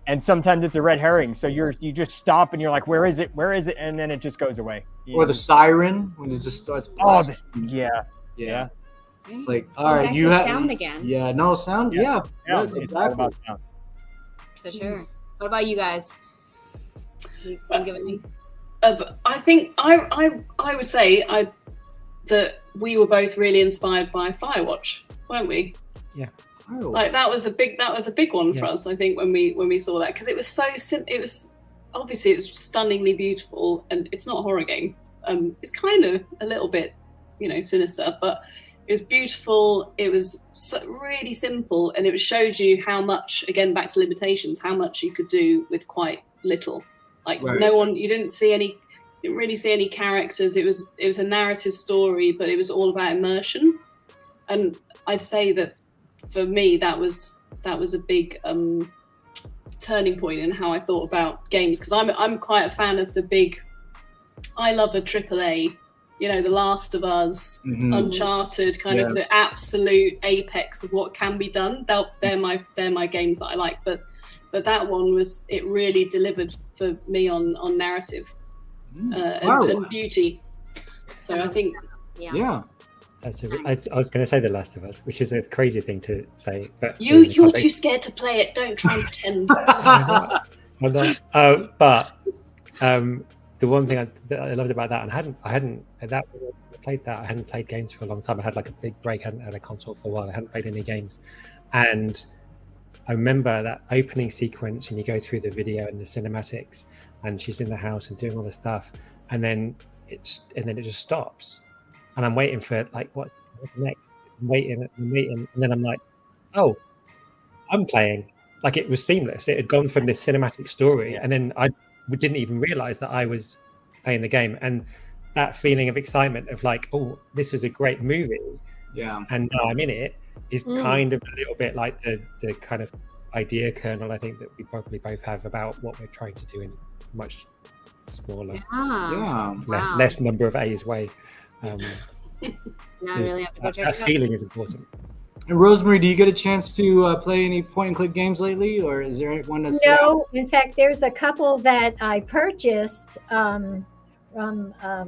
And sometimes it's a red herring, so you just stop and you're like, where is it, and then it just goes away. Or the siren when it just starts blasting. Yeah. It's like, all right, you have sound again. Yeah, no sound. Yeah, it's all about sound. So sure. What about you guys? You give any? I think I would say that we were both really inspired by Firewatch, weren't we? Yeah. Like that was a big one for us. I think when we saw that, because it was it was obviously it was stunningly beautiful, and it's not a horror game. It's kind of a little bit, sinister, but it was beautiful. It was really simple, and it showed you how much, again back to limitations, how much you could do with quite little. Like you didn't really see any characters. It was a narrative story, but it was all about immersion. And I'd say that for me, that was a big turning point in how I thought about games, because I'm quite a fan of I love a AAA, The Last of Us, Uncharted, kind of the absolute apex of what can be done. They're my games that I like, but that one it really delivered for me on narrative and beauty. So I think That's I was going to say The Last of Us, which is a crazy thing to say, but you're too scared to play it. Don't try and pretend. I'm not. But the one thing that I loved about that, and I hadn't played games for a long time. I had like a big break. I hadn't had a console for a while. I hadn't played any games, and I remember that opening sequence when you go through the video and the cinematics, and she's in the house and doing all the stuff, and then it just stops, and I'm waiting for like what's next. I'm waiting, and then I'm like, oh, I'm playing. Like, it was seamless. It had gone from this cinematic story, and then I didn't even realize that I was playing the game. And that feeling of excitement of like, oh, this was a great movie, and now I'm in it, is kind of a little bit like the kind of idea kernel I think that we probably both have about what we're trying to do in a much smaller, less number of A's way. Now I really have to go check that it out. feeling is important. And Rosemarie, do you get a chance to play any point-and-click games lately, or is there one that's... No, in fact, there's a couple that I purchased from, I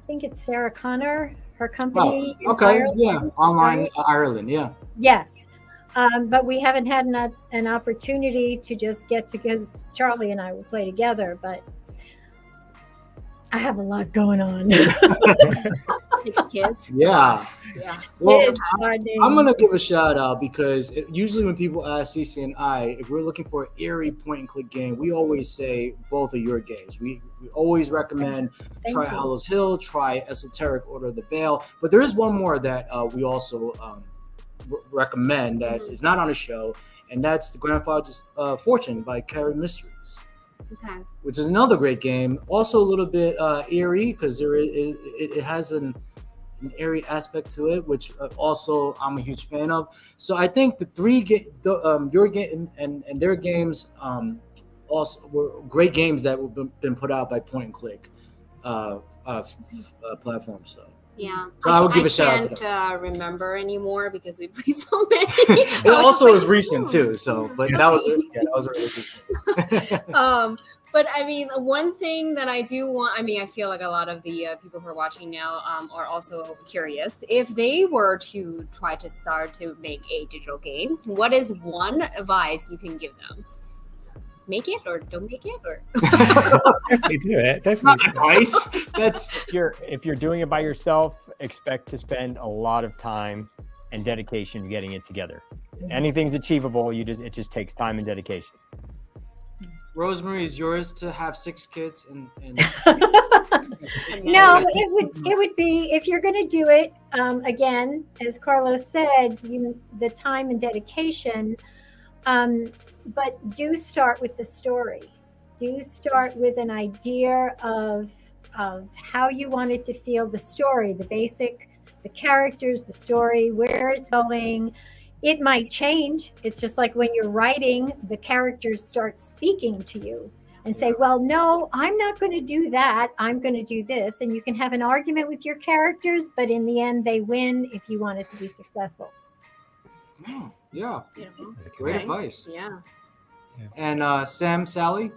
think it's Sarah Connor, her company. Oh, okay, online Ireland, Yes, but we haven't had an opportunity to just get together. Charlie and I will play together, but I have a lot going on. It's kids. Yeah. Well, I'm going to give a shout out because usually when people ask Cece and I, if we're looking for an eerie point and click game, we always say both of your games. We always recommend try Hallows Hill, try Esoteric Order of the Veil. But there is one more that we also recommend that is not on the show, and that's The Grandfather's Fortune by Carrie Mysteries. Okay. Which is another great game. Also a little bit eerie because it has an eerie aspect to it, which also I'm a huge fan of. So I think your game and their games also were great games that have been put out by Point and Click platforms. So. Yeah, so I would give a shout out to them. I can't remember anymore because we played so many. It also is recent too, so but that was a really good thing. But I mean, one thing that I do want, I feel like a lot of the people who are watching now are also curious. If they were to try to start to make a digital game, what is one advice you can give them? Make it or don't make it, or definitely do it. Definitely. Not advice. That's if you're doing it by yourself, expect to spend a lot of time and dedication getting it together. Anything's achievable. It just takes time and dedication. Rosemarie, is yours to have 6 kids and No, it would be, if you're going to do it, again, as Carlos said, the time and dedication, but do start with the story. Do start with an idea of how you want it to feel, the story, the characters, the story, where it's going. It might change. It's just like when you're writing, the characters start speaking to you and say, well, no, I'm not going to do that. I'm going to do this. And you can have an argument with your characters, but in the end, they win if you want it to be successful. Oh, yeah. That's great advice. Yeah. And Sally,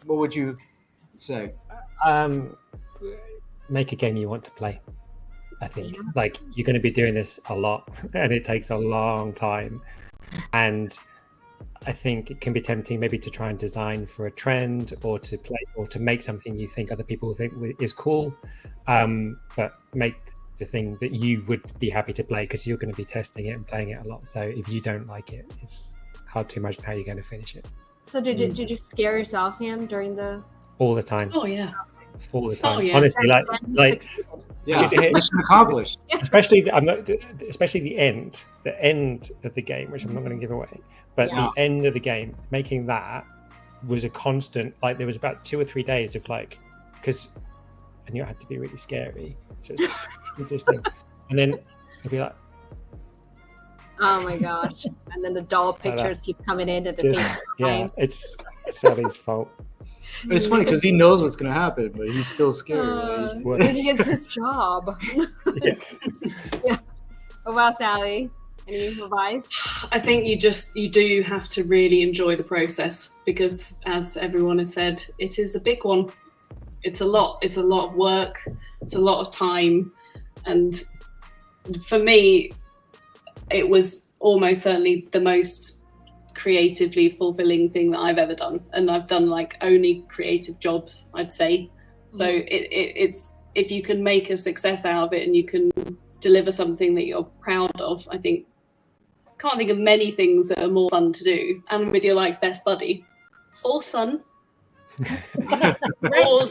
what would you say? Make a game you want to play. I think like you're going to be doing this a lot and it takes a long time, and I think it can be tempting maybe to try and design for a trend or to play or to make something you think other people think is cool, but make the thing that you would be happy to play because you're going to be testing it and playing it a lot. So if you don't like it, it's hard to imagine how you're going to finish it. So did you scare yourself, Sam, during the... All the time. Oh yeah. All the time. Oh, yeah. Honestly, like yeah, mission accomplished. Especially the end of the game, which I'm not going to give away, but the end of the game, making that was a constant. Like there was about 2 or 3 days of like, because I knew it had to be really scary, so it's interesting, and then I'd be like, Oh my gosh! And then the doll pictures keep coming in at the same time. Yeah, it's Sally's fault. It's funny because he knows what's gonna happen, but he's still scared. It's his job. Yeah. Yeah. What about Sally? Any advice? I think you do have to really enjoy the process because, as everyone has said, it is a big one. It's a lot. It's a lot of work. It's a lot of time, and for me, it was almost certainly the most creatively fulfilling thing that I've ever done, and I've done like only creative jobs, I'd say. So it's if you can make a success out of it and you can deliver something that you're proud of, I think. Can't think of many things that are more fun to do, and with your like best buddy or son, or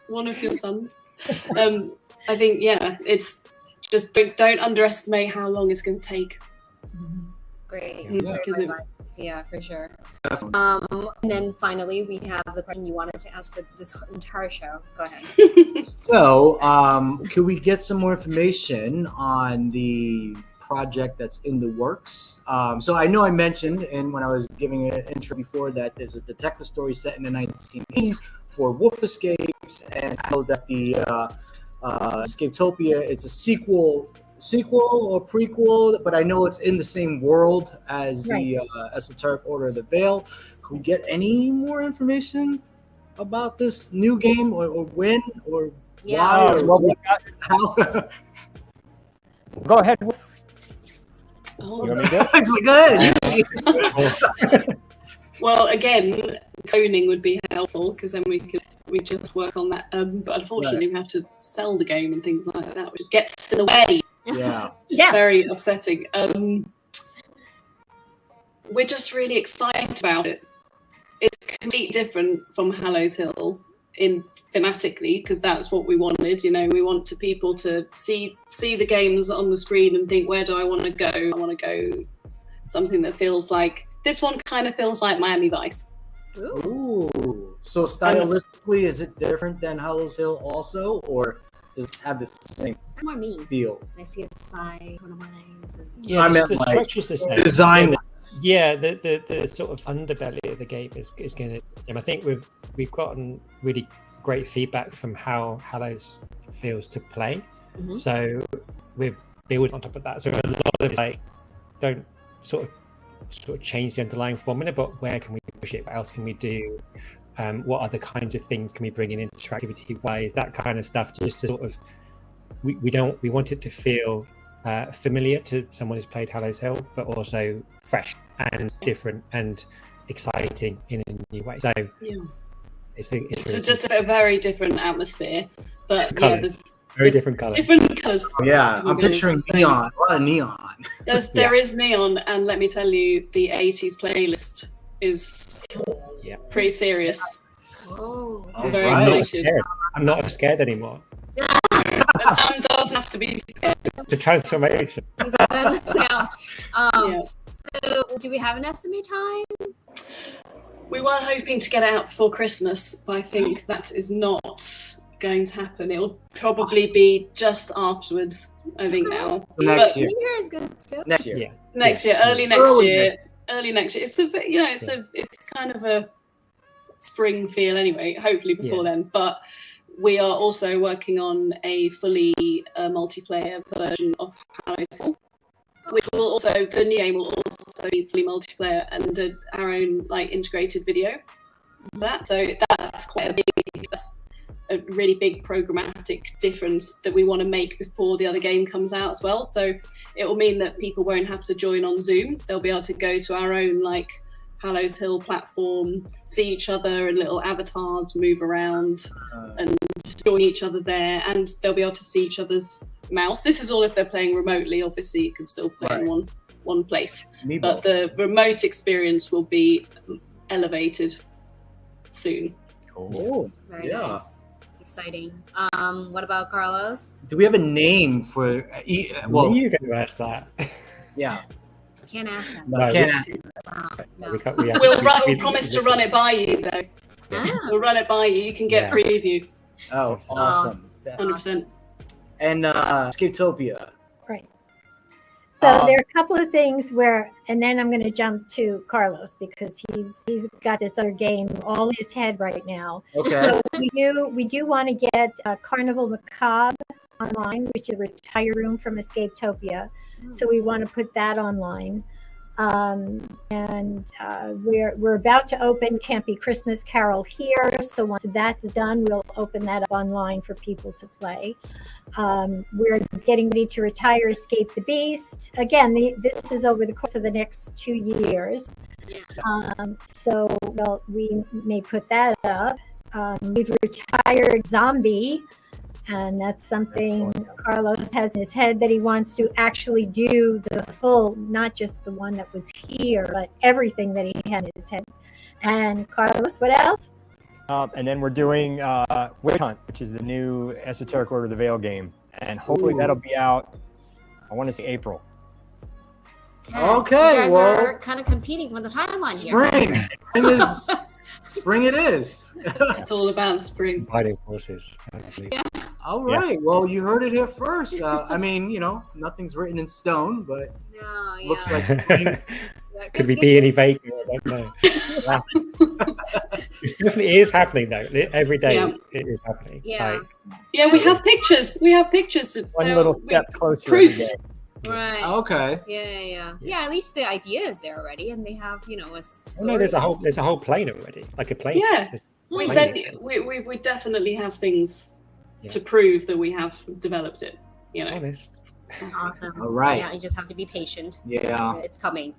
one of your sons. I think it's just don't underestimate how long it's going to take. Great. Yeah. Yeah, for sure. And then finally, we have the question you wanted to ask for this entire show. Go ahead. So, could we get some more information on the project that's in the works? So I know I mentioned, and when I was giving an intro before, that there's a detective story set in the 1980s for Wolf Escapes, and I know that the Escape-topia, it's a sequel or prequel, but I know it's in the same world as the Esoteric Order of the Veil. Can we get any more information about this new game, or when, or why, or how? Go ahead. Oh. You want me to Go ahead. Well, again, cloning would be helpful because then we just work on that. But unfortunately, we have to sell the game and things like that, which gets in the way. Yeah, It's very upsetting. We're just really excited about it. It's completely different from Hallows Hill in thematically, because that's what we wanted. You know, we want people to see the games on the screen and think, where do I want to go? I want to go something that feels like, this one kind of feels like Miami Vice. Ooh. So stylistically, is it different than Hallows Hill also, or does it have the same More mean. feel? I see a side, one of my names. Yeah, I meant the like structure's the same. design. Yeah, the sort of underbelly of the game is going to. I think we've gotten really great feedback from how Hallows feels to play. Mm-hmm. So we're building on top of that. So a lot of it, like, don't sort of change the underlying formula, but where can we push it? What else can we do? What other kinds of things can we bring in interactivity wise? That kind of stuff. Just to sort of, we want it to feel familiar to someone who's played Hallows Hill, but also fresh and different and exciting in a new way. So it's really just a very different atmosphere, but colours. Very different colours. Different colours. Yeah, I'm picturing neon. A lot of neon. There is neon, and let me tell you, the 80s playlist is pretty serious. Oh. I'm very Right. excited. I'm not scared anymore. But Sam doesn't have to be scared. It's a transformation. Yeah. Yeah. So, do we have an estimate time? We were hoping to get it out before Christmas, but I think that is not going to happen. It will probably be just afterwards, I think now. So next But year. New Year is good too. Next year. Yeah. Next year, early next year. It's a bit, it's kind of a spring feel anyway, hopefully before then. But we are also working on a fully multiplayer version of Hallows Hill, which will also, the new game will also be fully multiplayer and our own like integrated video for that. So that's quite a really big programmatic difference that we want to make before the other game comes out as well. So it will mean that people won't have to join on Zoom. They'll be able to go to our own like Hallows Hill platform, see each other and little avatars move around and join each other there, and they'll be able to see each other's mouse. This is all if they're playing remotely. Obviously, you can still play in one place, but the remote experience will be elevated soon. Cool. Very nice. Exciting. What about Carlos? Do we have a name for? Well, you can ask that. Yeah. Can't ask that. No, Can't this- ask. We'll promise to run it by you though. We'll run it by you. You can get preview. Oh, awesome. 100%. And Escape-topia. Right. So there are a couple of things where, and then I'm going to jump to Carlos because he's got this other game all in his head right now. Okay. So we do want to get Carnival Macabre online, which is a retire room from Escape-topia. So we want to put that online. And we're about to open Campy Christmas Carol here. So once that's done, we'll open that up online for people to play. We're getting ready to retire Escape the Beast. Again, this is over the course of the next 2 years. So we may put that up. We've retired Zombie. And that's something Carlos has in his head that he wants to actually do the full, not just the one that was here, but everything that he had in his head. And Carlos, what else? And then we're doing Witch Hunt, which is the new Esoteric Order of the Veil game. And hopefully that'll be out, I want to say April. Okay, you guys well, are kind of competing with the timeline here. Spring it is. It's all about spring. Fighting forces. All right. Well, you heard it here first. I mean, nothing's written in stone, but looks like spring. Could we be any vaguer? I don't know. It definitely is happening though. Every day it is happening. Yeah. We have pictures. We have pictures to One little step closer. proof. Every day. Right. Okay. Yeah. At least the idea is there already, and they have a story. No, there's a whole plane already, like a plane. Yeah. We said we definitely have things to prove that we have developed it. Honest. Awesome. All right. Yeah, you just have to be patient. Yeah. It's coming.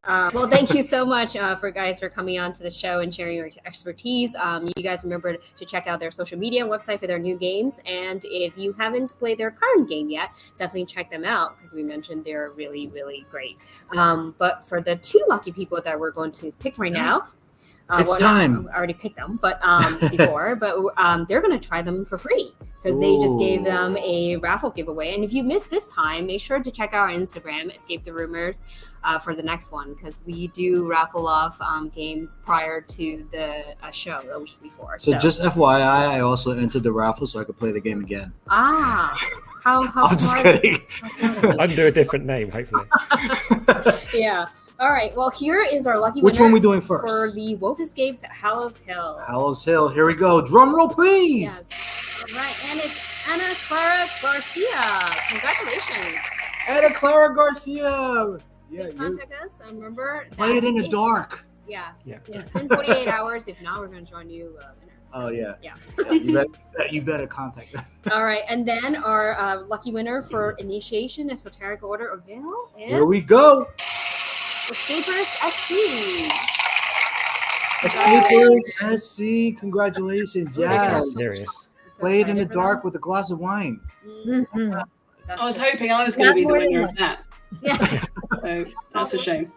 Well, thank you so much for coming on to the show and sharing your expertise. You guys remember to check out their social media website for their new games. And if you haven't played their current game yet, definitely check them out because we mentioned they're really, really great. But for the 2 lucky people that we're going to pick right now, it's time. I already picked them, but before, but they're going to try them for free because they just gave them a raffle giveaway. And if you missed this time, make sure to check out our Instagram, Escape-theroomer's, for the next one because we do raffle off games prior to the show the week before. So just FYI, I also entered the raffle so I could play the game again. How I'm just kidding. Under a different name, hopefully. Yeah. All right. Well, here is our lucky winner. Which one are we doing first? For the Wolf Escapes at Hallows Hill. Hallows Hill. Here we go. Drum roll, please. Yes. All right. And it's Ana Clara Garcia. Congratulations. Ana Clara Garcia. Yeah, Please contact us and remember. Play it in the dark. Yeah. Yeah. It's been 48 hours. If not, we're going to join you. Oh, yeah. Yeah. You better contact them. All right. And then our lucky winner for Initiation Esoteric Order of Veil is... Here we go. Escapers SC. Escapers SC. Congratulations. Yes. Serious. Play it in the dark with a glass of wine. Mm-hmm. I was hoping I was going to be the Not more than winner one. of that. Yeah. So that's a shame.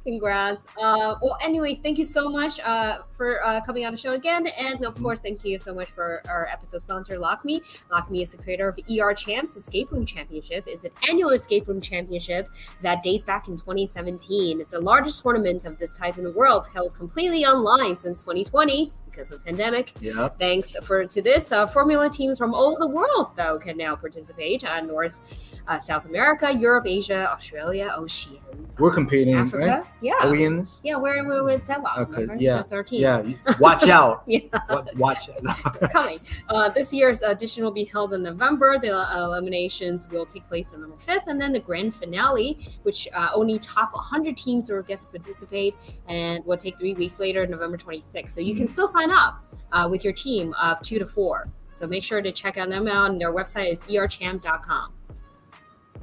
Congrats. Well, anyways, thank you so much for coming on the show again. And of course, thank you so much for our episode sponsor, LockMe. LockMe is the creator of ER Champs Escape Room Championship. It's an annual escape room championship that dates back in 2017. It's the largest tournament of this type in the world, held completely online since 2020 because of the pandemic. Yep. Thanks to this, Formula teams from all over the world, though, can now participate. North, South America, Europe, Asia, Australia, Oceania. We're competing, Africa. right? Yeah. Are we in this? Yeah, we're with Dewa. Okay, remember? yeah. That's our team. Yeah, watch out. Yeah. Watch out. Coming. This year's edition will be held in November. The eliminations will take place November 5th, and then the grand finale, which only top 100 teams will get to participate, and will take 3 weeks later, November 26th. So you can still sign up with your team of 2 to 4. So make sure to check out them out, and their website is erchamp.com.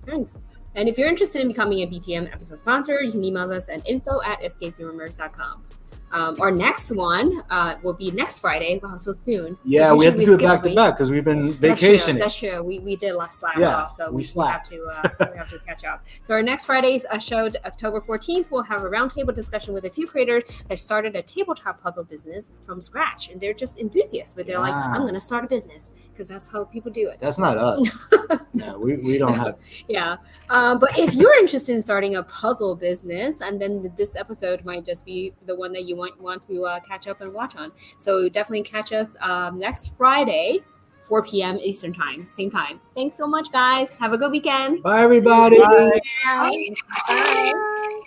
Thanks. And if you're interested in becoming a BTM episode sponsor, you can email us at info@escapetheroomer's.com. Our next one will be next Friday. Wow, so soon. Yeah, we have to do it back to back because we've been vacationing. That's true. We did last slack off, so we have to catch up. So our next Friday's show, October 14th, we'll have a roundtable discussion with a few creators that started a tabletop puzzle business from scratch, and they're just enthusiasts, but they're like, I'm going to start a business because that's how people do it. That's not us. No, we don't have. Yeah, but if you're interested in starting a puzzle business, and then this episode might just be the one that you want to catch up and watch on. So definitely catch us next Friday 4 p.m. Eastern time, same time. Thanks so much, guys. Have a good weekend. Bye, everybody. Bye. Bye.